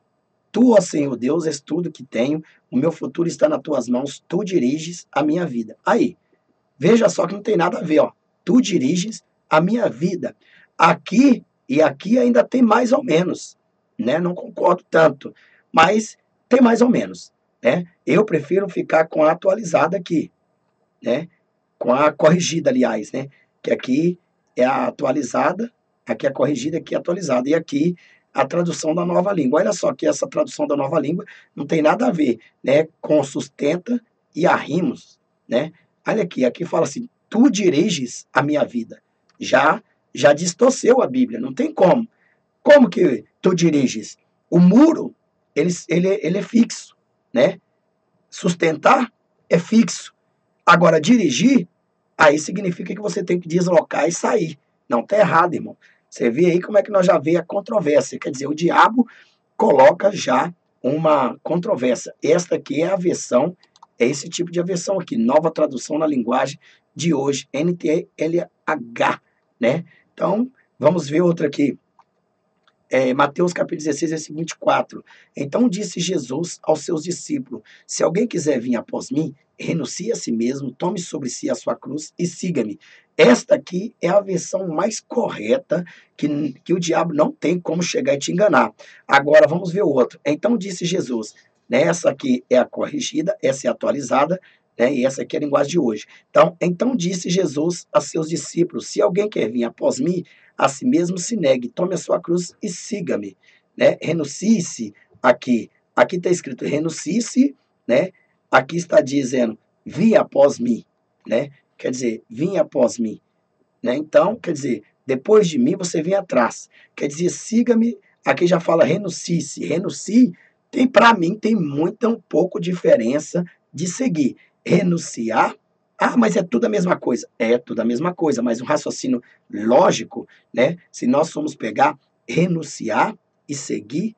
tu, ó Senhor Deus, és tudo que tenho, o meu futuro está nas tuas mãos, tu diriges a minha vida. Aí, veja só que não tem nada a ver, ó. Tu diriges a minha vida. Aqui e aqui ainda tem mais ou menos, né? Não concordo tanto, mas tem mais ou menos, né? Eu prefiro ficar com a atualizada aqui, né? Com a corrigida, aliás, né? Que aqui é a atualizada, aqui é a corrigida, aqui é a atualizada. E aqui a tradução da nova língua. Olha só que essa tradução da nova língua não tem nada a ver, né, com sustenta e arrimos, né? Olha aqui fala assim, tu diriges a minha vida. Já distorceu a Bíblia, não tem como. Como que tu diriges? O muro, ele é fixo, né? Sustentar é fixo. Agora, dirigir, aí significa que você tem que deslocar e sair. Não, tá errado, irmão. Você vê aí como é que nós já vê a controvérsia. Quer dizer, o diabo coloca já uma controvérsia. Esta aqui é a versão, é esse tipo de versão aqui, nova tradução na linguagem de hoje, NTLH, né? Então, vamos ver outra aqui. Mateus capítulo 16, versículo 24. Então disse Jesus aos seus discípulos, se alguém quiser vir após mim, renuncie a si mesmo, tome sobre si a sua cruz e siga-me. Esta aqui é a versão mais correta que o diabo não tem como chegar e te enganar. Agora vamos ver o outro. Então disse Jesus, né, essa aqui é a corrigida, essa é a atualizada, né, e essa aqui é a linguagem de hoje. Então disse Jesus a seus discípulos, se alguém quer vir após mim, a si mesmo se negue, tome a sua cruz e siga-me, né? Renuncie-se aqui. Aqui está escrito renuncie-se, né? Aqui está dizendo vim após mim, né? Quer dizer, vim após mim, né? Então, quer dizer, depois de mim você vem atrás. Quer dizer, siga-me. Aqui já fala renuncie-se. Renuncie para mim tem muita um pouco diferença de seguir. Renunciar, mas é tudo a mesma coisa. É tudo a mesma coisa, mas um raciocínio lógico, né? Se nós formos pegar renunciar e seguir,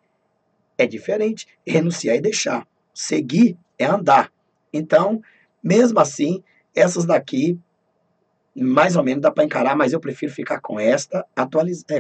é diferente. Renunciar é deixar. Seguir é andar. Então, mesmo assim, Essas daqui, mais ou menos dá para encarar, mas eu prefiro ficar com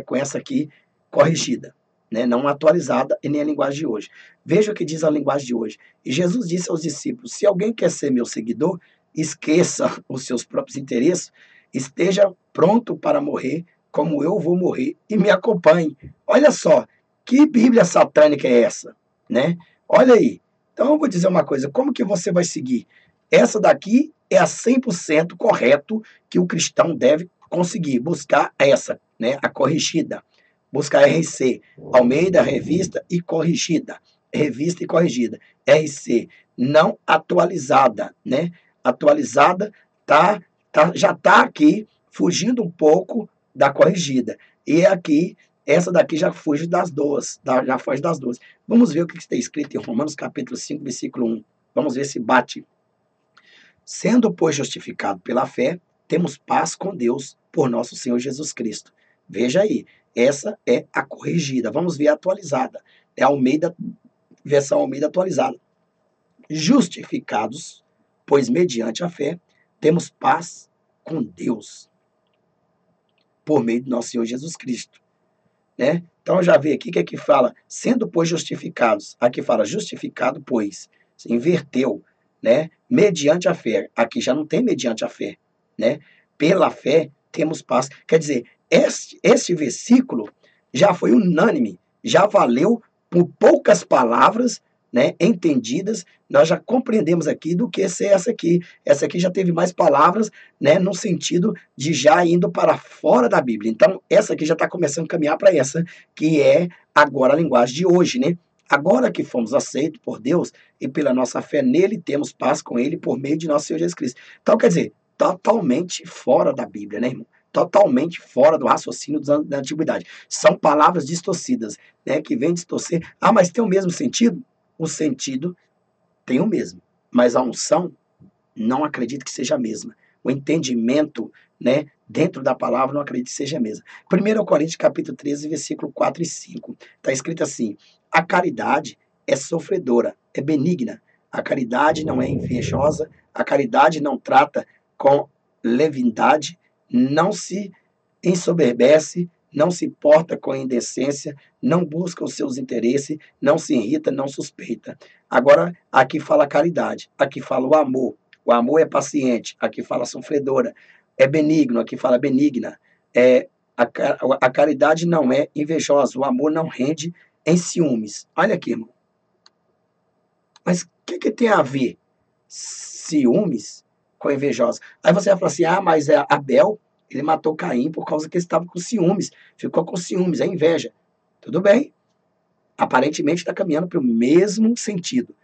com essa aqui corrigida, né? Não atualizada e nem a linguagem de hoje. Veja o que diz a linguagem de hoje. E Jesus disse aos discípulos: se alguém quer ser meu seguidor, esqueça os seus próprios interesses, esteja pronto para morrer, como eu vou morrer, e me acompanhe. Olha só, que Bíblia satânica é essa, né? Olha aí. Então eu vou dizer uma coisa: como que você vai seguir? Essa daqui é a 100% correto que o cristão deve conseguir buscar essa, né, a corrigida. Buscar RC, Almeida, revista e corrigida. Revista e corrigida. RC, não atualizada, né? Atualizada já está aqui fugindo um pouco da corrigida. E aqui, essa daqui já foge das duas, já foge das duas. Vamos ver o que está escrito em Romanos capítulo 5, versículo 1. Vamos ver se bate. Sendo, pois, justificado pela fé, temos paz com Deus por nosso Senhor Jesus Cristo. Veja aí, essa é a corrigida. Vamos ver a atualizada. É a Almeida, versão Almeida atualizada. Justificados, pois mediante a fé, temos paz com Deus por meio do nosso Senhor Jesus Cristo. Né? Então já vê aqui que é que fala, sendo, pois, justificados. Aqui fala justificado, pois. Se inverteu, né? Mediante a fé. Aqui já não tem mediante a fé, né? Pela fé temos paz. Quer dizer, este versículo já foi unânime, já valeu por poucas palavras, né, entendidas, nós já compreendemos aqui do que ser essa aqui. Essa aqui já teve mais palavras, né, no sentido de já indo para fora da Bíblia. Então, essa aqui já está começando a caminhar para essa, que é agora a linguagem de hoje, né? Agora que fomos aceitos por Deus e pela nossa fé nele, temos paz com ele por meio de nosso Senhor Jesus Cristo. Então, quer dizer, totalmente fora da Bíblia, né, irmão? Totalmente fora do raciocínio da antiguidade. São palavras distorcidas, né, que vêm distorcer. Ah, mas tem o mesmo sentido? O sentido tem o mesmo, mas a unção não acredito que seja a mesma. O entendimento, né, dentro da palavra não acredito que seja a mesma. 1 Coríntios capítulo 13, versículo 4 e 5. Está escrito assim: a caridade é sofredora, é benigna. A caridade não é invejosa, a caridade não trata com leviandade, não se ensoberbece, não se porta com indecência, não busca os seus interesses, não se irrita, não suspeita. Agora, aqui fala caridade, aqui fala o amor. O amor é paciente, aqui fala sofredora. É benigno, aqui fala benigna. A caridade não é invejosa, o amor não rende em ciúmes. Olha aqui, irmão. Mas o que tem a ver ciúmes com invejosa? Aí você vai falar assim, ah, mas Abel, ele matou Caim por causa que ele estava com ciúmes. Ficou com ciúmes, é inveja. Tudo bem. Aparentemente está caminhando para o mesmo sentido.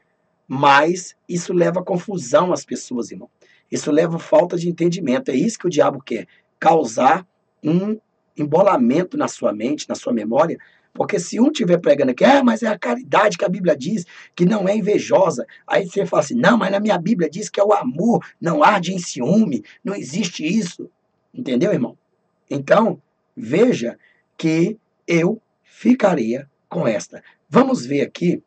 Mas isso leva a confusão às pessoas, irmão. Isso leva a falta de entendimento. É isso que o diabo quer. Causar um embolamento na sua mente, na sua memória. Porque se um estiver pregando aqui, mas é a caridade que a Bíblia diz, que não é invejosa. Aí você fala assim, não, mas na minha Bíblia diz que é o amor, não arde em ciúme, não existe isso. Entendeu, irmão? Então, veja que eu ficaria com esta. Vamos ver aqui,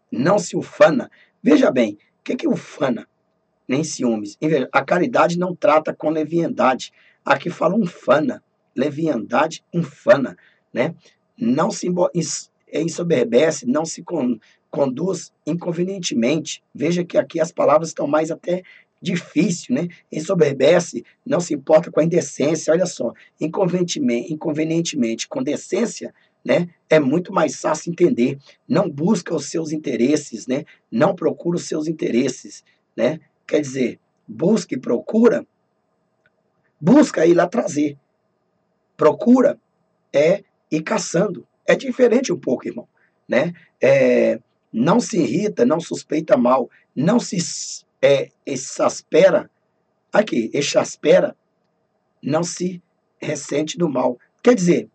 não se ufana. Veja bem, o que é ufana? Nem ciúmes. A caridade não trata com leviandade. Aqui fala ufana, leviandade, ufana, né? Não se ensoberbece, não se conduz inconvenientemente. Veja que aqui as palavras estão mais até difícil, né? Ensoberbece, não se importa com a indecência. Olha só, inconvenientemente, com decência, né? É muito mais fácil entender. Não busca os seus interesses, né? Não procura os seus interesses, né? Quer dizer, busca e procura, busca ir lá trazer. Procura é ir caçando. É diferente um pouco, irmão, né? Não se irrita, não suspeita mal, não se exaspera. Aqui, exaspera, não se ressente do mal. Quer dizer,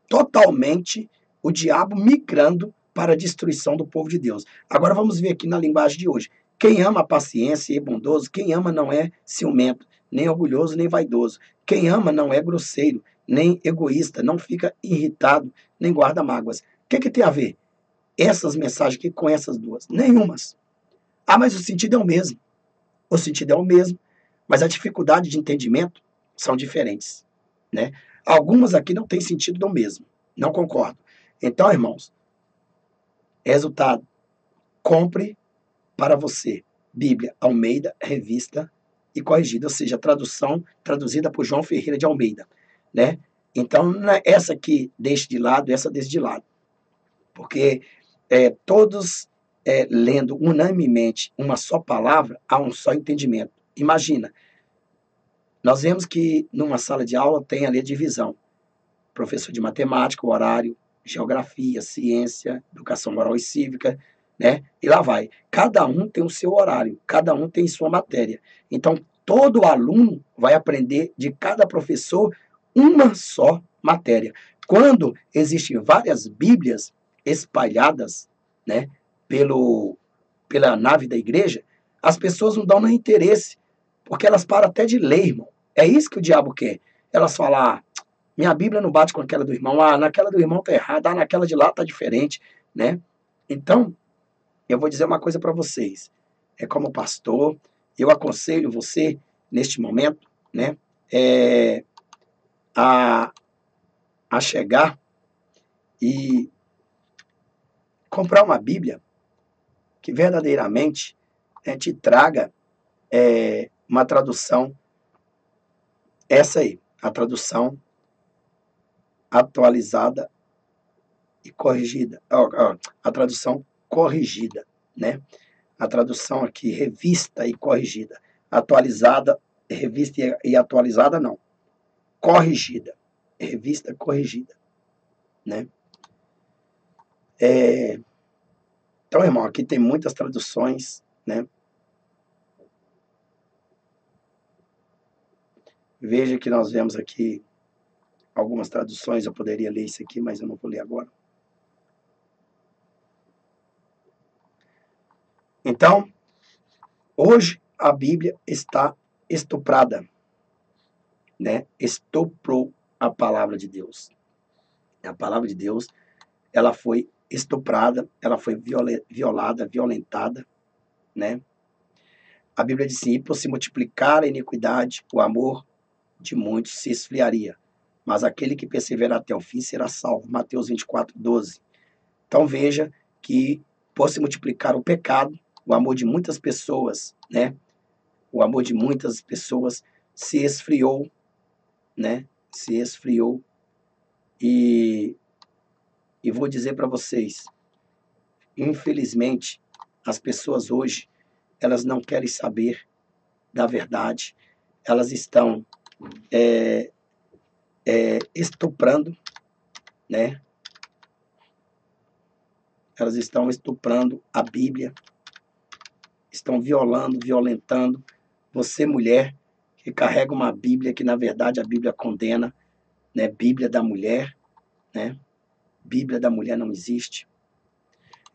totalmente o diabo migrando para a destruição do povo de Deus. Agora vamos ver aqui na linguagem de hoje. Quem ama a paciência e é bondoso, quem ama não é ciumento, nem orgulhoso, nem vaidoso. Quem ama não é grosseiro, nem egoísta, não fica irritado, nem guarda mágoas. O que tem a ver essas mensagens aqui com essas duas? Nenhumas. Ah, mas o sentido é o mesmo. O sentido é o mesmo. Mas a dificuldade de entendimento são diferentes, né? Algumas aqui não têm sentido do mesmo. Não concordo. Então, irmãos, resultado, compre para você Bíblia Almeida, revista e corrigida, ou seja, a tradução traduzida por João Ferreira de Almeida, né? Então, essa aqui deixe de lado, essa deixe de lado, porque todos lendo unanimemente uma só palavra, há um só entendimento. Imagina, nós vemos que numa sala de aula tem ali a divisão, professor de matemática, o horário, geografia, ciência, educação moral e cívica, né? E lá vai. Cada um tem o seu horário, cada um tem sua matéria. Então, todo aluno vai aprender de cada professor uma só matéria. Quando existem várias Bíblias espalhadas, né, pela nave da igreja, as pessoas não dão nem interesse, porque elas param até de ler, irmão. É isso que o diabo quer. Elas falam, minha Bíblia não bate com aquela do irmão. Naquela do irmão tá errada. Naquela de lá tá diferente, né? Então, eu vou dizer uma coisa para vocês. Como pastor, eu aconselho você, neste momento, né? A, a chegar e comprar uma Bíblia que verdadeiramente te traga uma tradução, essa aí, a tradução atualizada e corrigida, a tradução corrigida, né? A tradução aqui, revista e corrigida. Atualizada, revista e atualizada, não. Corrigida. Revista corrigida, né? Então, irmão, aqui tem muitas traduções, né? Veja que nós vemos aqui algumas traduções, eu poderia ler isso aqui, mas eu não vou ler agora. Então, hoje a Bíblia está estuprada, né? Estuprou a palavra de Deus. A palavra de Deus, ela foi estuprada, ela foi violada, violentada, né? A Bíblia diz assim, por se multiplicar a iniquidade, o amor de muitos se esfriaria, mas aquele que perseverar até o fim será salvo. Mateus 24:12. Então veja que por se multiplicar o pecado, o amor de muitas pessoas, né? O amor de muitas pessoas se esfriou, né? Se esfriou. E vou dizer para vocês, infelizmente, as pessoas hoje, elas não querem saber da verdade. Elas estão estuprando, né? Elas estão estuprando a Bíblia, estão violando, violentando. Você, mulher, que carrega uma Bíblia que, na verdade, a Bíblia condena, né? Bíblia da mulher, né? Bíblia da mulher não existe.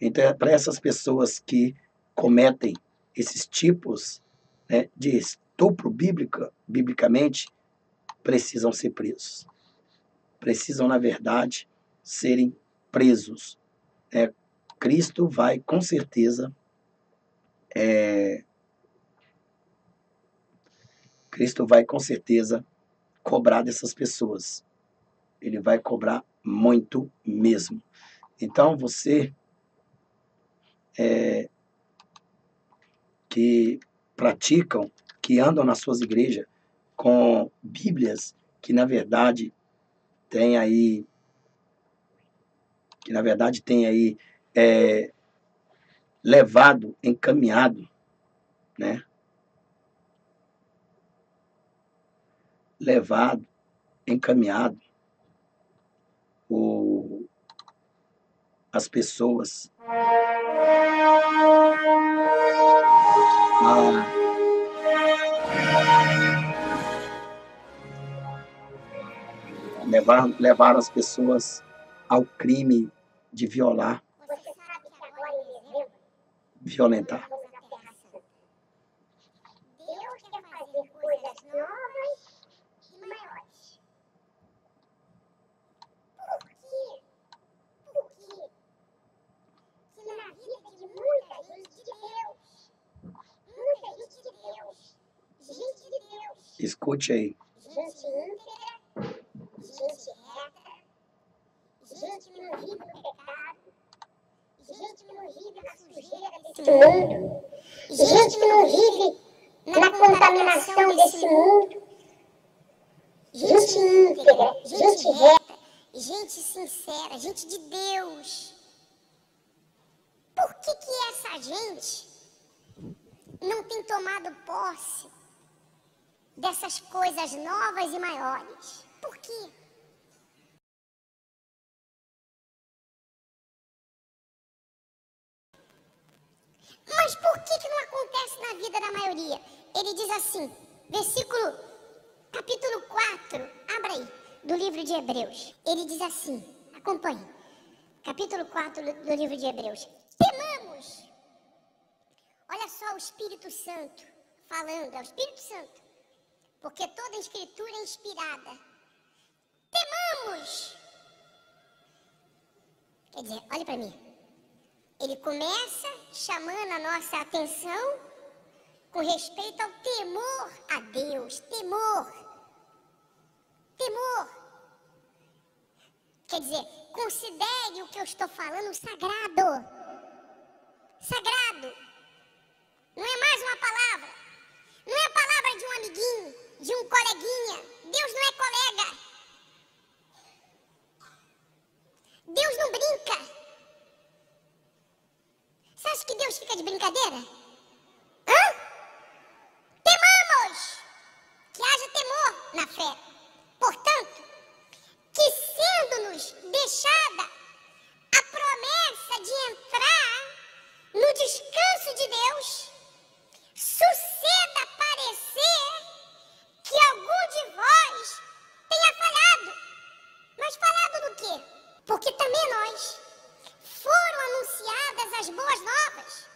Então, é para essas pessoas que cometem esses tipos, né, de estupro biblicamente, precisam ser presos. Precisam, na verdade, serem presos. Cristo vai, com certeza, Cristo vai, com certeza, cobrar dessas pessoas. Ele vai cobrar muito mesmo. Então, você que praticam, que andam nas suas igrejas com Bíblias que, na verdade, tem aí, levado, encaminhado, né? Levado, encaminhado as pessoas a levar as pessoas ao crime de violar, violentar. Deus quer fazer coisas novas e maiores. Por quê? Porque se na vida de muita gente de Deus, gente de Deus Escute aí. gente íntegra, gente reta, gente que não vive no pecado, gente que não vive na sujeira desse mundo, gente que não vive na contaminação desse mundo, gente íntegra, gente reta, gente sincera, gente de Deus. Por que essa gente não tem tomado posse dessas coisas novas e maiores? Por quê? Mas por que não acontece na vida da maioria? Ele diz assim, capítulo 4, abra aí, do livro de Hebreus. Ele diz assim, acompanhe, capítulo 4 do livro de Hebreus. Temamos, olha só o Espírito Santo falando, é o Espírito Santo, porque toda a Escritura é inspirada. Temamos, quer dizer, olha para mim, ele começa chamando a nossa atenção com respeito ao temor a Deus, temor. Quer dizer, considere o que eu estou falando sagrado. Sagrado. Não é mais uma palavra. Não é a palavra de um amiguinho, de um coleguinha. Deus não é colega. Deus não brinca. Você acha que Deus fica de brincadeira? Hã? Temamos que haja temor na fé. Portanto, que sendo-nos deixada a promessa de entrar no descanso de Deus, suceda parecer que algum de vós tenha falhado. Mas falhado no quê? Porque também nós foram anunciadas as boas novas.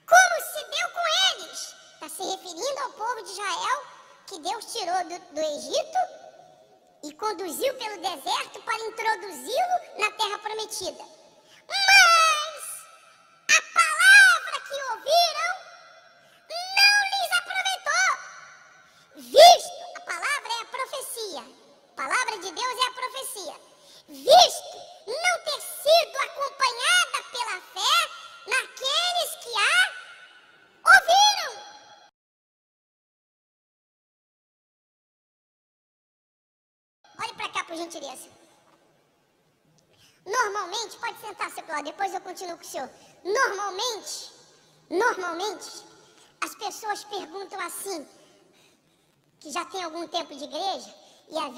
Como se deu com eles? Está se referindo ao povo de Israel, que Deus tirou do Egito e conduziu pelo deserto para introduzi-lo na terra prometida. Mas a palavra que ouviram não lhes aproveitou. Visto, a palavra é a profecia. A palavra de Deus é a profecia. Visto não ter sido acompanhada pela fé naqueles que a ouviram. Olhe para cá, por gentileza. Normalmente, pode sentar, seu Cláudio, depois eu continuo com o senhor. Normalmente, as pessoas perguntam assim, que já tem algum tempo de igreja e a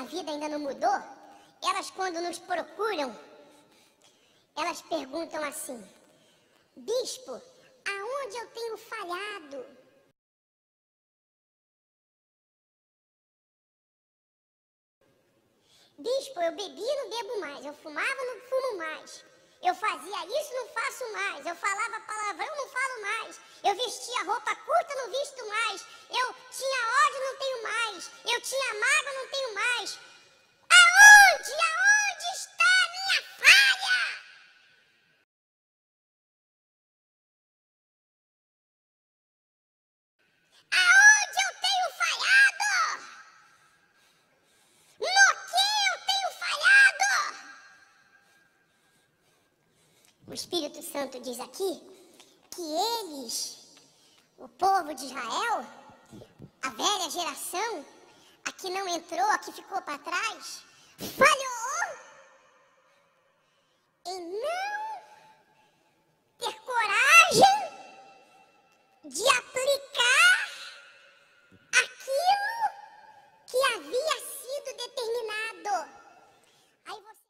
vida ainda não mudou, elas quando nos procuram, elas perguntam assim, bispo, aonde eu tenho falhado? Bispo, eu bebi e não bebo mais, eu fumava e não fumo mais, eu fazia isso e não faço mais, eu falava palavrão não falo mais, eu vestia roupa curta não visto mais, eu tinha ódio não tenho mais, eu tinha mágoa não tenho mais. Aonde está a minha falha? Aonde eu tenho falhado? No que eu tenho falhado? O Espírito Santo diz aqui que eles, o povo de Israel, a velha geração, a que não entrou, a que ficou para trás, falhou em não ter coragem de aplicar aquilo que havia sido determinado. Aí você...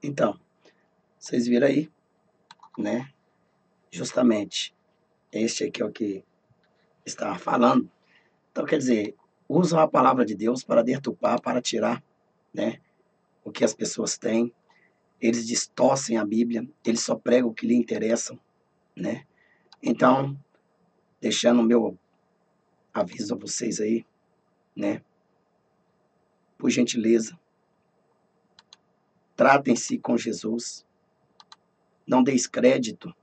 Então, vocês viram aí, né? Justamente, este aqui é o que estava falando. Então, quer dizer, usam a palavra de Deus para deturpar, para tirar, né, o que as pessoas têm. Eles distorcem a Bíblia, eles só pregam o que lhe interessam, né? Então, deixando o meu aviso a vocês aí, né? Por gentileza, tratem-se com Jesus. Não deis crédito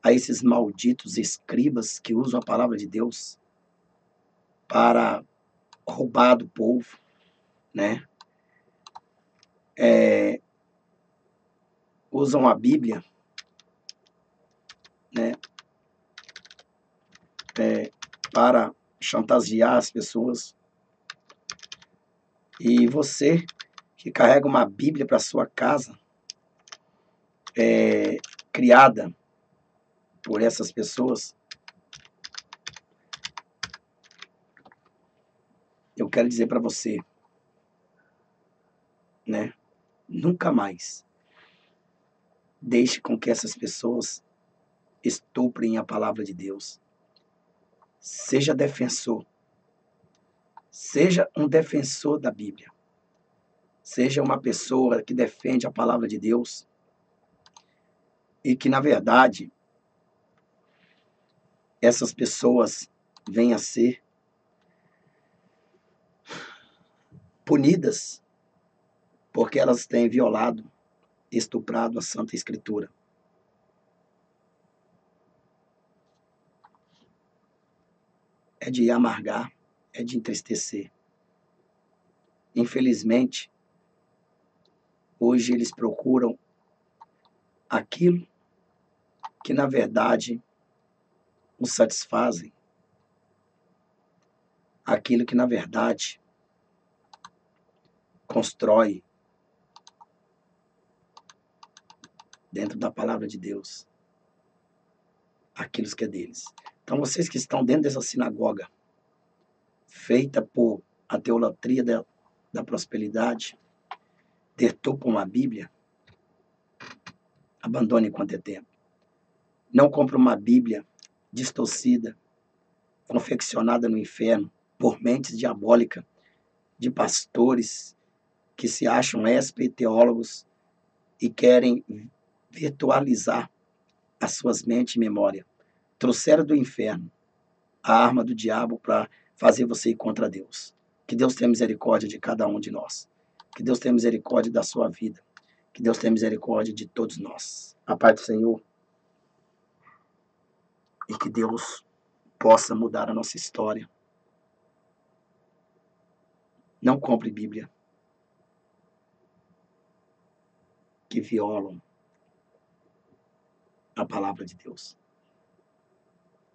a esses malditos escribas que usam a palavra de Deus para roubar do povo, né? Usam a Bíblia, né? Para chantagear as pessoas. E você que carrega uma Bíblia para sua casa, criada por essas pessoas, eu quero dizer para você, né? Nunca mais deixe com que essas pessoas estuprem a palavra de Deus. Seja defensor. Seja um defensor da Bíblia. Seja uma pessoa que defende a palavra de Deus e que, na verdade, essas pessoas venham a ser punidas porque elas têm violado, estuprado a Santa Escritura. É de amargar, é de entristecer. Infelizmente, hoje eles procuram aquilo que, na verdade, os satisfazem. Aquilo que, na verdade, constrói dentro da palavra de Deus aquilo que é deles. Então, vocês que estão dentro dessa sinagoga, feita por a teolatria da prosperidade, detupam a Bíblia, abandone enquanto é tempo. Não compre uma Bíblia distorcida, confeccionada no inferno, por mentes diabólicas de pastores que se acham teólogos e querem virtualizar as suas mentes e memória. Trouxeram do inferno a arma do diabo para fazer você ir contra Deus. Que Deus tenha misericórdia de cada um de nós. Que Deus tenha misericórdia da sua vida. Que Deus tenha misericórdia de todos nós. A paz do Senhor. E que Deus possa mudar a nossa história. Não compre Bíblia que violam a palavra de Deus.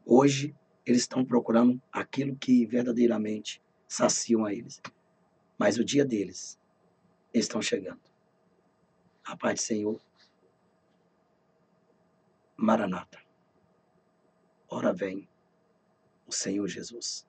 Hoje, eles estão procurando aquilo que verdadeiramente saciam a eles. Mas o dia deles estão chegando. A paz do Senhor. Maranata. Ora vem o Senhor Jesus.